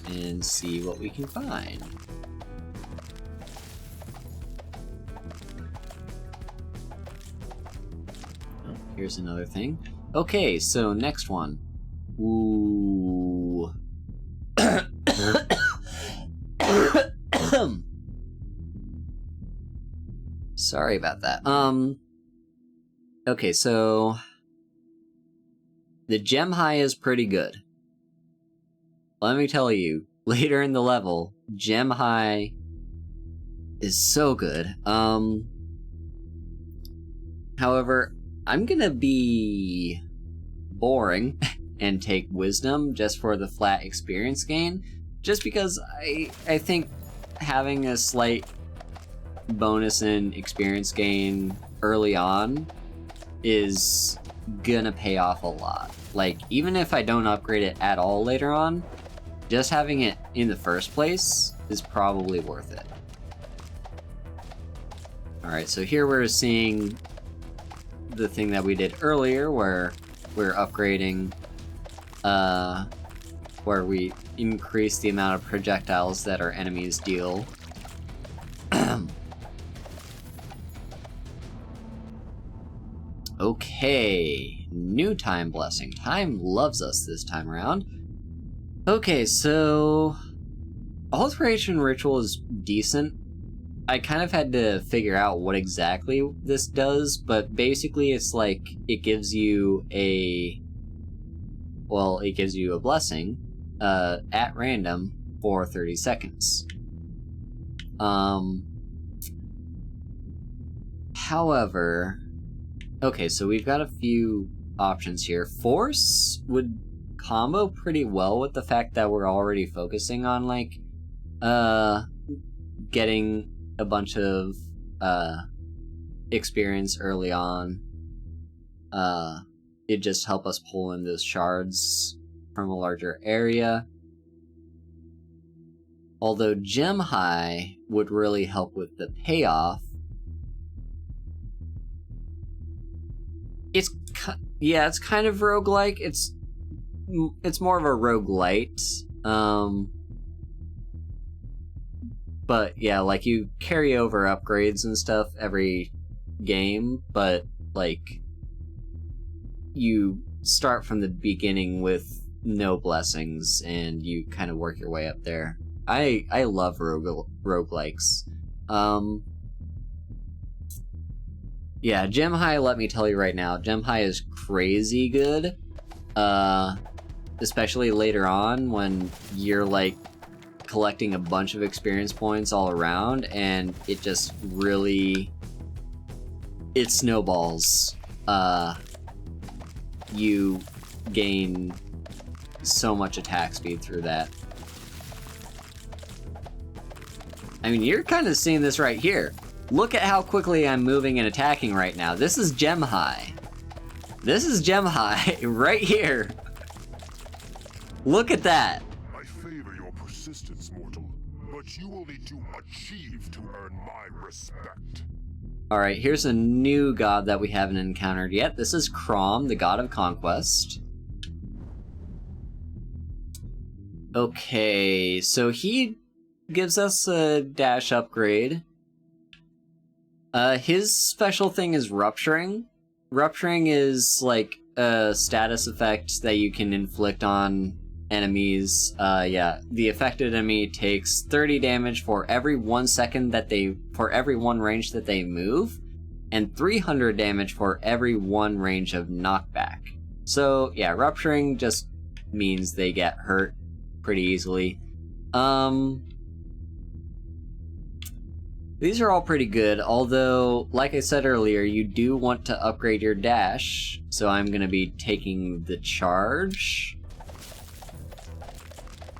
and see what we can find. Oh, here's another thing. Okay, so next one. Ooh. Sorry about that. Okay, so the gem high is pretty good. Let me tell you, later in the level, gem high is so good. However, I'm gonna be boring and take wisdom just for the flat experience gain, just because I think having a slight bonus in experience gain early on is gonna pay off a lot. Like, even if I don't upgrade it at all later on, just having it in the first place is probably worth it. Alright, so here we're seeing the thing that we did earlier, where we're upgrading, where we increase the amount of projectiles that our enemies deal. Okay, new time blessing. Time loves us this time around. Okay, so Alteration Ritual is decent. I kind of had to figure out what exactly this does, but basically it's like it gives you a blessing at random for 30 seconds. However, okay, so we've got a few options here. Force would combo pretty well with the fact that we're already focusing on, like, getting a bunch of experience early on. It just help us pull in those shards from a larger area. Although Gem High would really help with the payoff. It's kind of roguelike. It's more of a roguelite. But yeah, like, you carry over upgrades and stuff every game, but like, you start from the beginning with no blessings and you kind of work your way up there. I love roguelikes. Yeah, Gem High, let me tell you right now, Gem High is crazy good. Especially later on when you're, like, collecting a bunch of experience points all around, and it just really... it snowballs. You gain so much attack speed through that. I mean, you're kind of seeing this right here. Look at how quickly I'm moving and attacking right now. This is Gem High. This is Gem High right here. Look at that. I favor your persistence, mortal, but you will need to achieve to earn my respect. Alright, here's a new god that we haven't encountered yet. This is Crom, the god of conquest. Okay, so he gives us a dash upgrade. His special thing is Rupturing. Rupturing is, like, a status effect that you can inflict on enemies. Yeah, the affected enemy takes 30 damage for every 1 second that for every one range that they move. and 300 damage for every 1 range of knockback. So yeah, rupturing just means they get hurt pretty easily. These are all pretty good, although, like I said earlier, you do want to upgrade your dash, so I'm gonna be taking the charge.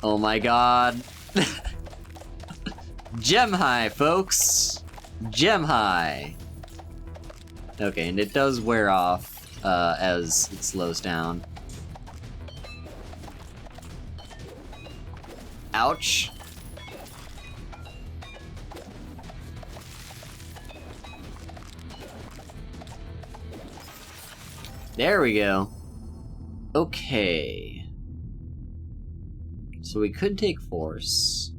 Oh my god. Gem high, folks! Gem high! Okay, and it does wear off as it slows down. Ouch. There we go. Okay. So we could take force.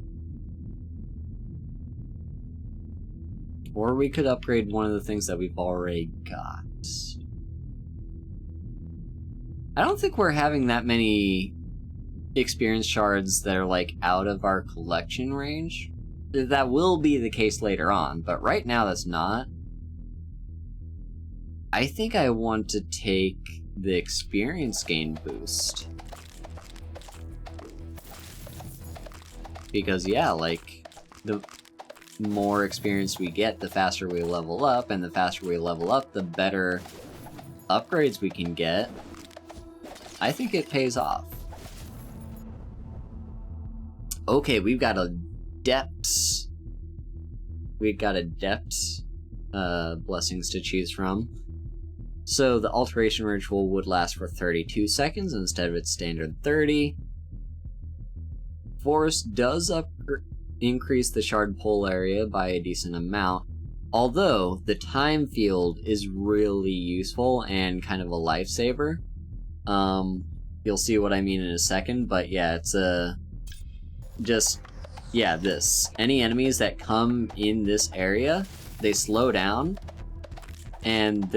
Or we could upgrade one of the things that we've already got. I don't think we're having that many experience shards that are, like, out of our collection range. That will be the case later on, but right now that's not. I think I want to take the experience gain boost. Because, yeah, like, the more experience we get, the faster we level up, and the faster we level up, the better upgrades we can get. I think it pays off. Okay, we've got adepts. We've got adept blessings to choose from. So the alteration ritual would last for 32 seconds instead of its standard 30. Force does increase the shard pull area by a decent amount, although the time field is really useful and kind of a lifesaver. You'll see what I mean in a second, but yeah, it's this. Any enemies that come in this area, they slow down, and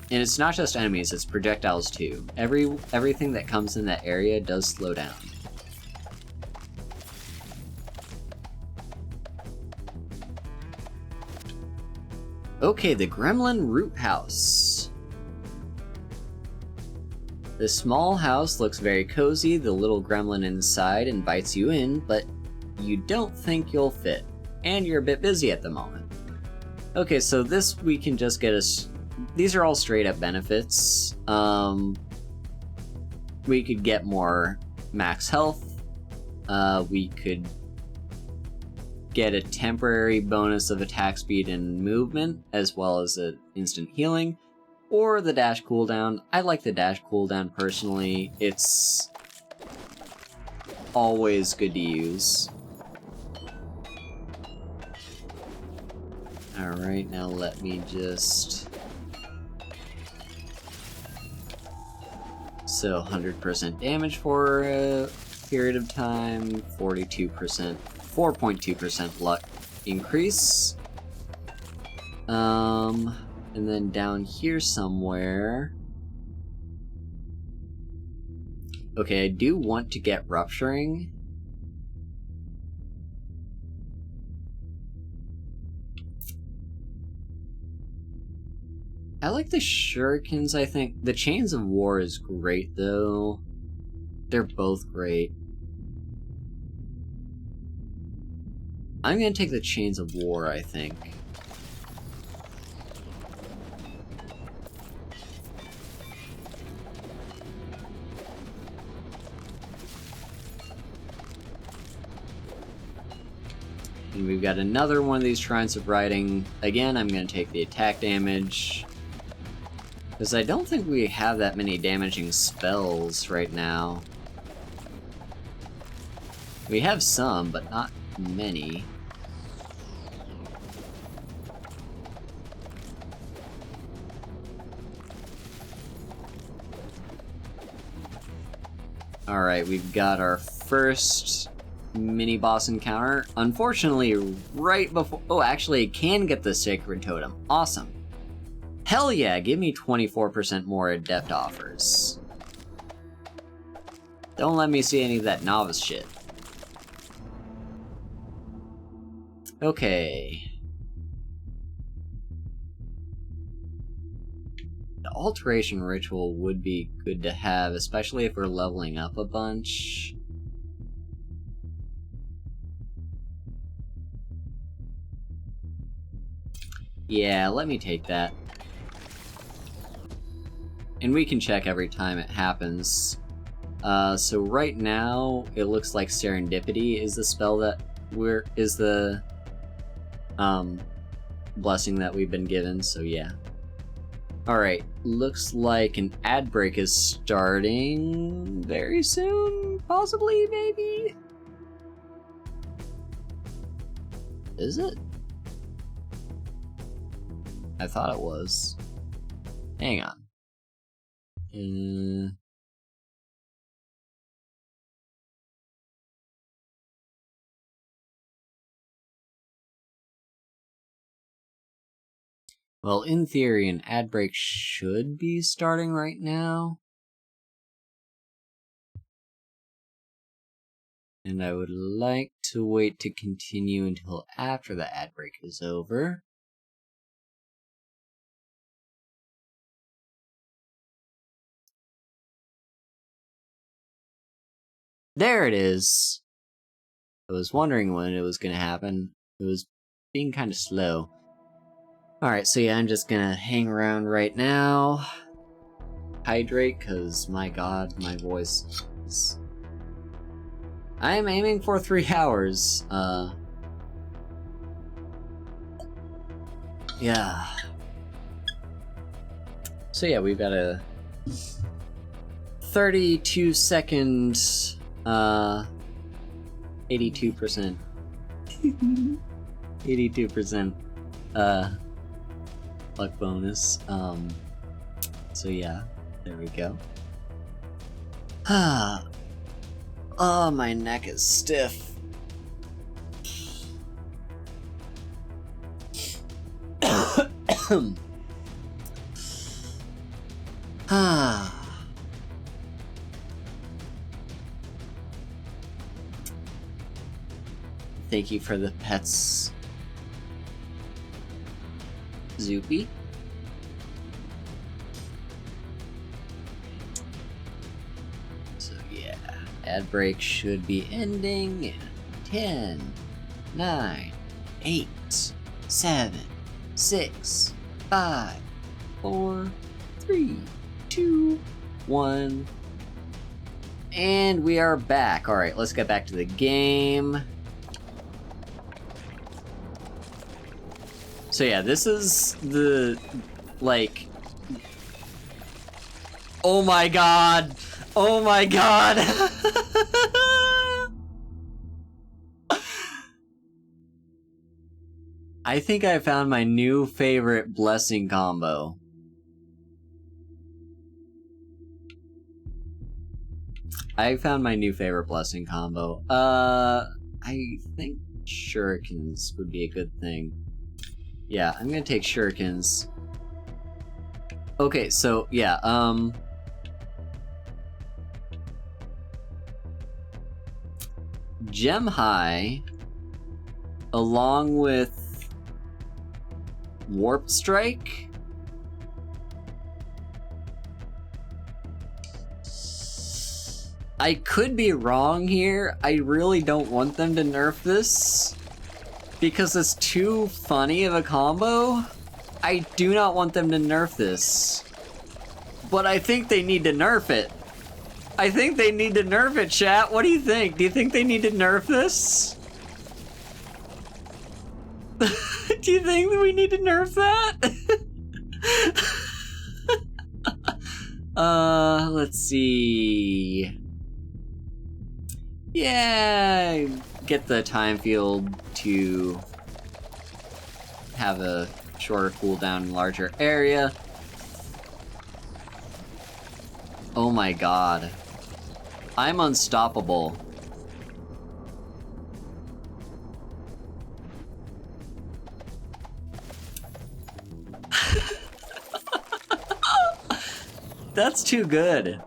and it's not just enemies, it's projectiles too. Everything that comes in that area does slow down. Okay, the Gremlin Root House. The small house looks very cozy. The little gremlin inside invites you in, but you don't think you'll fit, and you're a bit busy at the moment. Okay, so this we can just get us. These are all straight up benefits. We could get more max health. We could get a temporary bonus of attack speed and movement, as well as an instant healing, or the dash cooldown. I like the dash cooldown personally. It's always good to use. Alright, now let me just... So, 100% damage for a period of time, 4.2% luck increase. And then down here somewhere... Okay, I do want to get Rupturing. I like the shurikens, I think. The Chains of War is great, though. They're both great. I'm gonna take the Chains of War, I think. And we've got another one of these Shrines of Riding. Again, I'm gonna take the attack damage. Because I don't think we have that many damaging spells right now. We have some, but not many. Alright, we've got our first mini-boss encounter. Unfortunately, right before... Oh, actually, it can get the Sacred Totem. Awesome. Hell yeah, give me 24% more Adept offers. Don't let me see any of that novice shit. Okay. alteration ritual would be good to have, especially if we're leveling up a bunch. Yeah, let me take that. And we can check every time it happens. So right now, it looks like Serendipity is the spell that is the blessing that we've been given, so yeah. Alright, looks like an ad break is starting very soon, possibly, maybe? Is it? I thought it was. Hang on. Well, in theory, an ad break should be starting right now. And I would like to wait to continue until after the ad break is over. There it is! I was wondering when it was gonna happen. It was being kind of slow. Alright, so yeah, I'm just gonna hang around right now. Hydrate, cause my god, my voice is... I'm aiming for 3 hours. Yeah. So yeah, we've got a 32 second, 82%. 82%, luck bonus. So yeah, there we go. Oh, my neck is stiff. Thank you for the pets, Zoopy. So yeah, ad break should be ending in 10, 9, 8, 7, 6, 5, 4, 3, 2, 1. And we are back. Alright, let's get back to the game. So yeah, this is the, like... Oh my god! Oh my god! I think I found my new favorite blessing combo. I found my new favorite blessing combo. I think shurikens would be a good thing. Yeah, I'm gonna take shurikens. Okay, so, yeah, Gem High, along with Warp Strike. I could be wrong here. I really don't want them to nerf this, because it's too funny of a combo. I do not want them to nerf this. But I think they need to nerf it. I think they need to nerf it, chat. What do you think? Do you think they need to nerf this? Do you think that we need to nerf that? Let's see. Yeah, get the time field to have a shorter cooldown, larger area. Oh my god. I'm unstoppable. That's too good.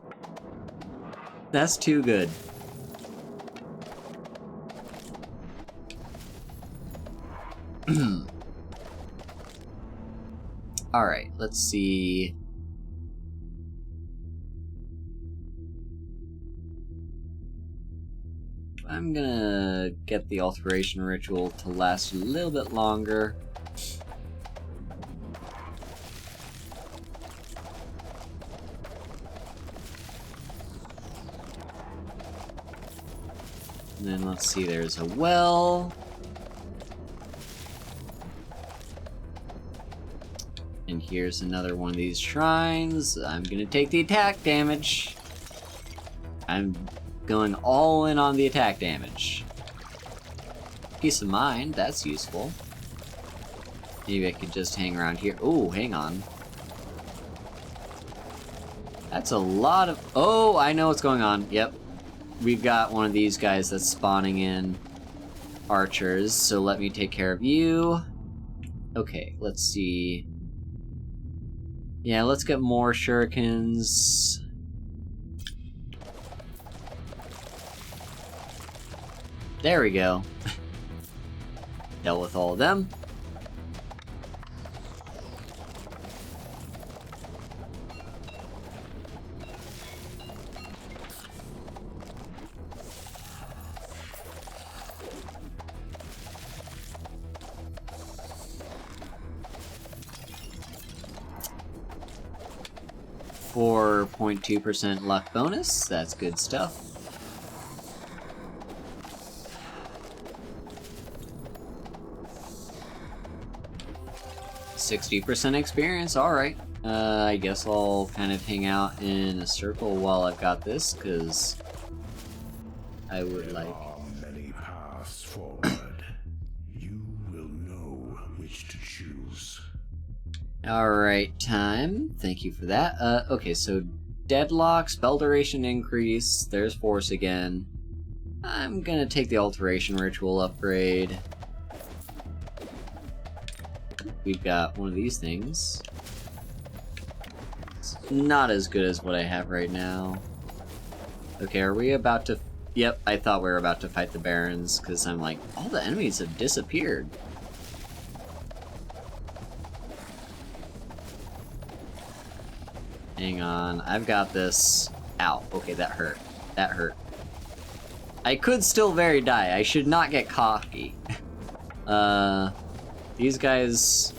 That's too good. Alright, let's see. I'm gonna get the alteration ritual to last a little bit longer. And then let's see, there's a well. And here's another one of these shrines. I'm gonna take the attack damage. I'm going all in on the attack damage. Peace of mind, that's useful. Maybe I could just hang around here. Oh, hang on. That's a lot of... Oh, I know what's going on. Yep. We've got one of these guys that's spawning in archers, so let me take care of you. Okay, let's see. Yeah, let's get more shurikens. There we go. Dealt with all of them. For 0.2% luck bonus, that's good stuff. %60 experience, alright. I guess I'll kind of hang out in a circle while I've got this, because I would like... There are many paths forward. You will know which to choose. Alright, time. Thank you for that. Okay, so deadlock, spell duration increase, there's force again. I'm gonna take the alteration ritual upgrade. We've got one of these things. It's not as good as what I have right now. Okay, are we about to... Yep, I thought we were about to fight the barons, because I'm like, all the enemies have disappeared. Hang on, I've got this. Ow, okay, that hurt. That hurt. I could still very die. I should not get cocky. These guys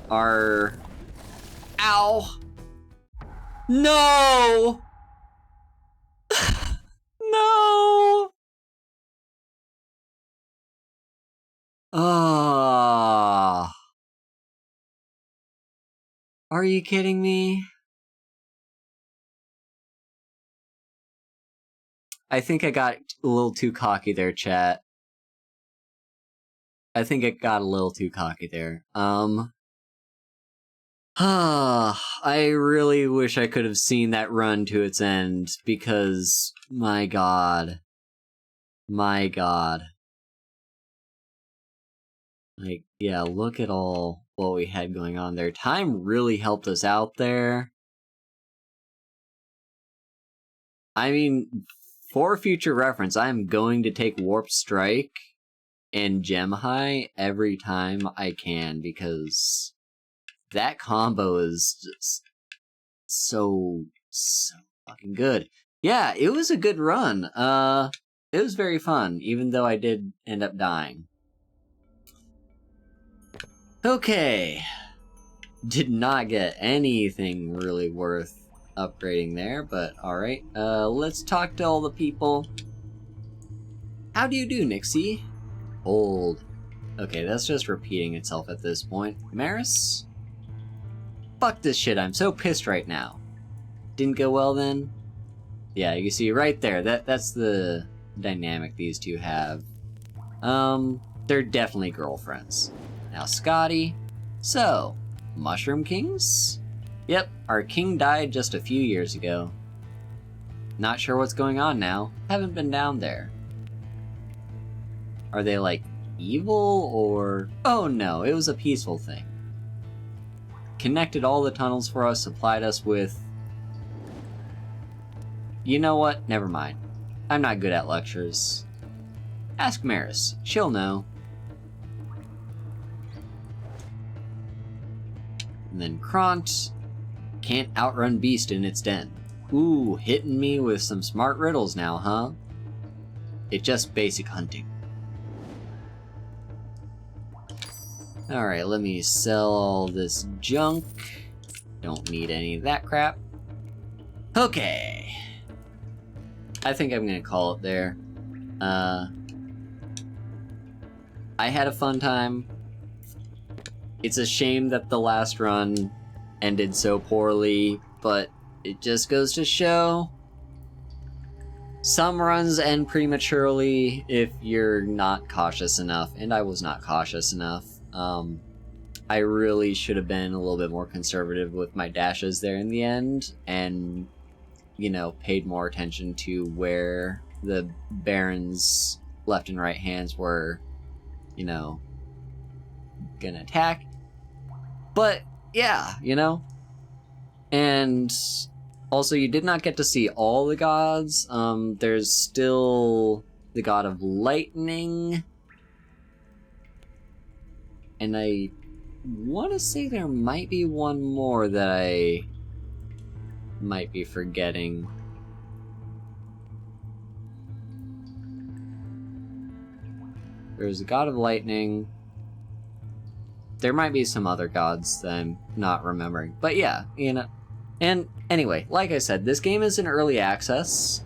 are... Ow! No! No! Ah. Are you kidding me? I think I got a little too cocky there, chat. I think it got a little too cocky there. I really wish I could have seen that run to its end, because, my god. My god. Like, yeah, look at all what we had going on there. Time really helped us out there. I mean, for future reference, I'm going to take Warp Strike and Gem High every time I can, because that combo is just so fucking good. Yeah, it was a good run. It was very fun, even though I did end up dying. Okay. Did not get anything really worth upgrading there, but alright. Let's talk to all the people. How do you do, Nixie? Old. Okay, that's just repeating itself at this point. Maris? Fuck this shit, I'm so pissed right now. Didn't go well then? Yeah, you see right there, that's the dynamic these two have. They're definitely girlfriends. Now Scotty. So, Mushroom Kings? Yep, our king died just a few years ago. Not sure what's going on now. Haven't been down there. Are they, like, evil, or... Oh no, it was a peaceful thing. Connected all the tunnels for us, supplied us with... You know what? Never mind. I'm not good at lectures. Ask Maris. She'll know. And then Kront. Can't outrun Beast in its den. Ooh, hitting me with some smart riddles now, huh? It's just basic hunting. Alright, let me sell all this junk. Don't need any of that crap. Okay. I think I'm gonna call it there. I had a fun time. It's a shame that the last run ended so poorly, but it just goes to show some runs end prematurely if you're not cautious enough, and I was not cautious enough. I really should have been a little bit more conservative with my dashes there in the end, and, you know, paid more attention to where the Baron's left and right hands were, you know, gonna attack. But, yeah, you know? And also, you did not get to see all the gods. There's still the god of lightning. And I want to say there might be one more that I might be forgetting. There's a god of lightning. There might be some other gods that I'm not remembering. But yeah, you know. And anyway, like I said, this game is in early access.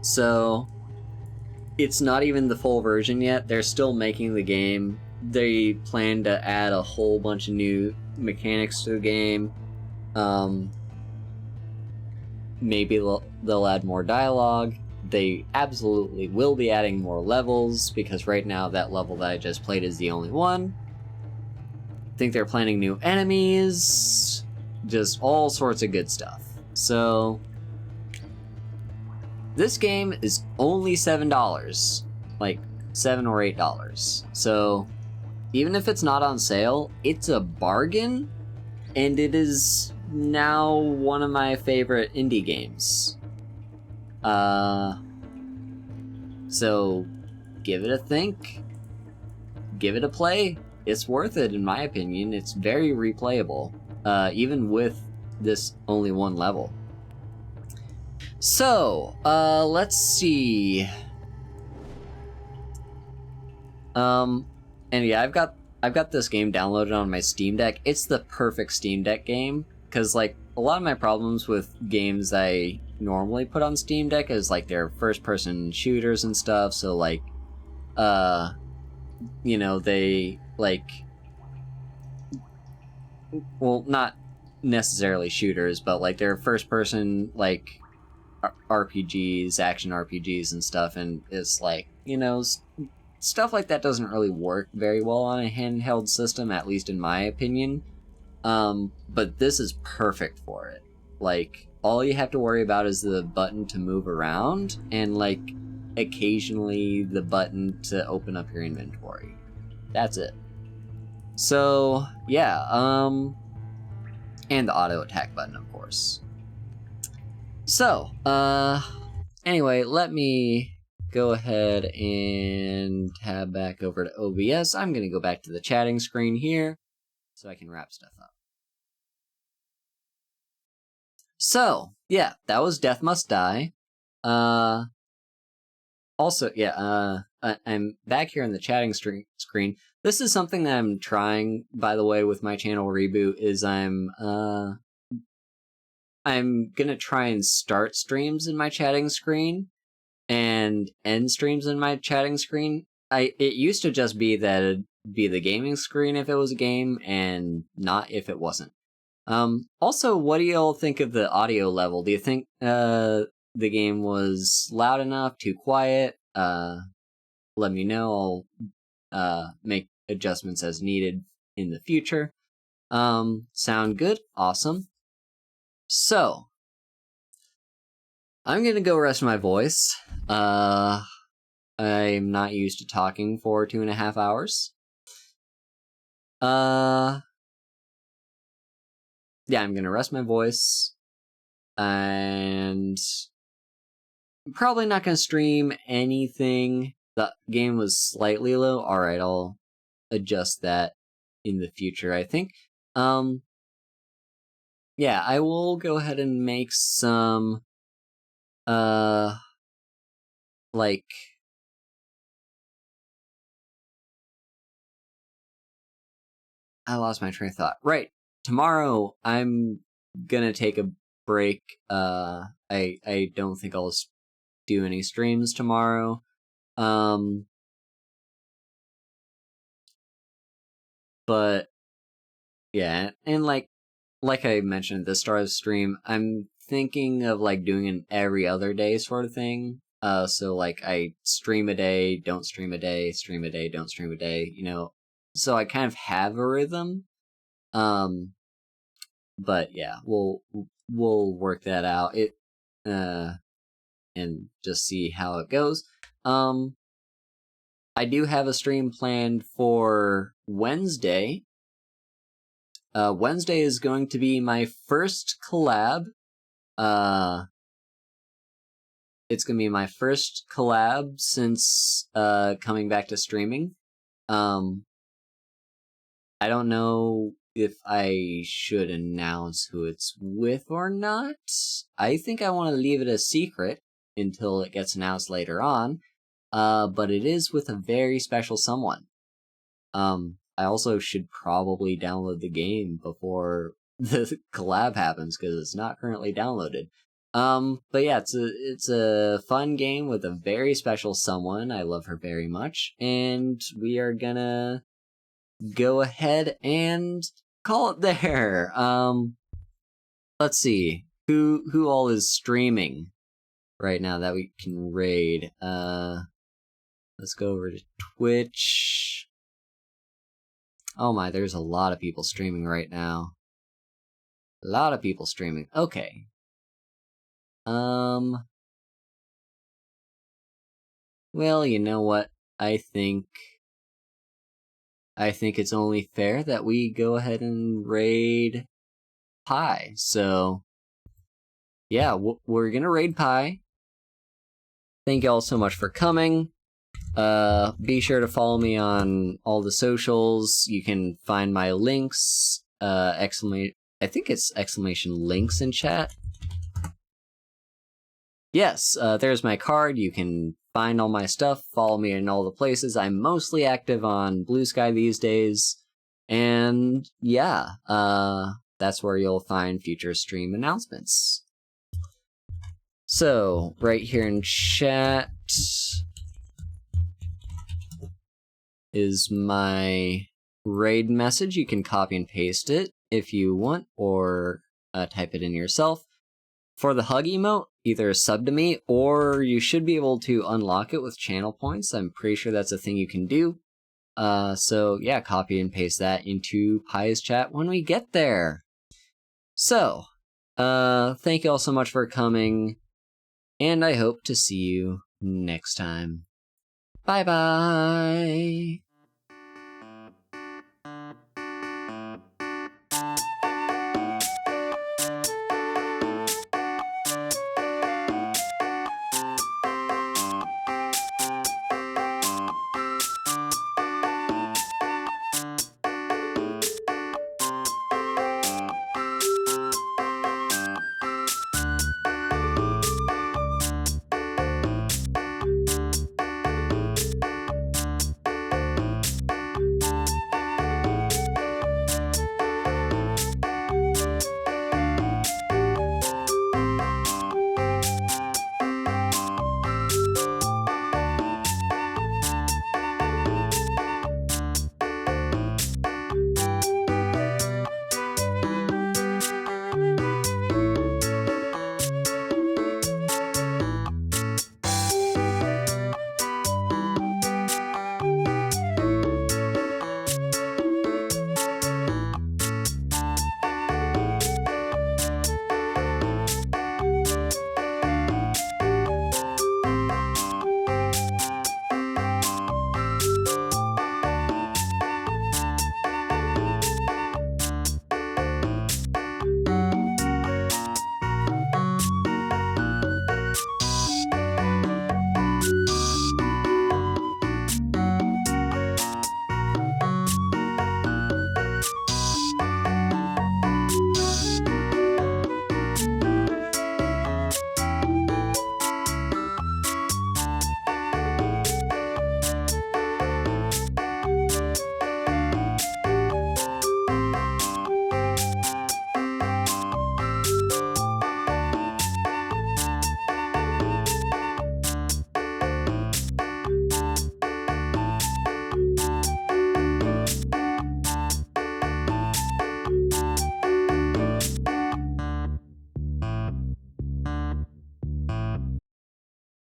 So it's not even the full version yet. They're still making the game. They plan to add a whole bunch of new mechanics to the game. Maybe they'll add more dialogue. They absolutely will be adding more levels, because right now that level that I just played is the only one. I think they're planning new enemies. Just all sorts of good stuff. So this game is only $7. Like $7 or $8. So even if it's not on sale, it's a bargain, and it is now one of my favorite indie games. So give it a think. Give it a play. It's worth it, in my opinion. It's very replayable, even with this only one level. So, let's see. And yeah, I've got this game downloaded on my Steam Deck. It's the perfect Steam Deck game, because like a lot of my problems with games I normally put on Steam Deck is like they're first-person shooters and stuff. So like, you know, they like, well, not necessarily shooters, but like they're first-person like RPGs, action RPGs and stuff, and it's like, you know, stuff like that doesn't really work very well on a handheld system, at least in my opinion. But this is perfect for it. Like, all you have to worry about is the button to move around, and like occasionally the button to open up your inventory. That's it. So yeah, and the auto attack button, of course. So, anyway, let me go ahead and tab back over to OBS. I'm gonna go back to the chatting screen here so I can wrap stuff up. So, yeah, that was Death Must Die. Also, yeah, I'm back here in the chatting screen. This is something that I'm trying, by the way, with my channel Reboot, is I'm gonna try and start streams in my chatting screen and end streams in my chatting screen. It used to just be that it'd be the gaming screen if it was a game, and not if it wasn't. Also, what do y'all think of the audio level? Do you think the game was loud enough, too quiet? Let me know. I'll make adjustments as needed in the future. Sound good? Awesome. So, I'm gonna go rest my voice. I'm not used to talking for 2.5 hours. Yeah, I'm gonna rest my voice, and I'm probably not gonna stream anything. The game was slightly low. Alright, I'll adjust that in the future, I think. Yeah, I will go ahead and make some like, I lost my train of thought. Right. Tomorrow, I'm gonna take a break. I don't think I'll do any streams tomorrow. But yeah, and like I mentioned at the start of the stream, I'm thinking of like doing an every other day sort of thing. So like I stream a day, don't stream a day, stream a day, don't stream a day, you know. So I kind of have a rhythm. But yeah, we'll work that out. And just see how it goes. I do have a stream planned for Wednesday. Wednesday is going to be my first collab. It's gonna be my first collab since coming back to streaming. I don't know if I should announce who it's with or not. I think I want to leave it a secret until it gets announced later on. But it is with a very special someone. I also should probably download the game before the collab happens because it's not currently downloaded. But yeah, it's a fun game with a very special someone. I love her very much, and we are gonna go ahead and call it there. Let's see who all is streaming right now that we can raid. Let's go over to Twitch. Oh my, there's a lot of people streaming right now. A lot of people streaming. Okay. Well, you know what? I think it's only fair that we go ahead and raid Pi. So, yeah, we're gonna raid Pi. Thank you all so much for coming. Be sure to follow me on all the socials. You can find my links, I think it's exclamation links in chat. Yes, there's my card. You can find all my stuff, follow me in all the places. I'm mostly active on Blue Sky these days. And yeah, that's where you'll find future stream announcements. So, right here in chat is my raid message. You can copy and paste it if you want, or type it in yourself. For the hug emote, either sub to me, or you should be able to unlock it with channel points. I'm pretty sure that's a thing you can do. So yeah, copy and paste that into Pi's chat when we get there. So, thank you all so much for coming, and I hope to see you next time. Bye-bye!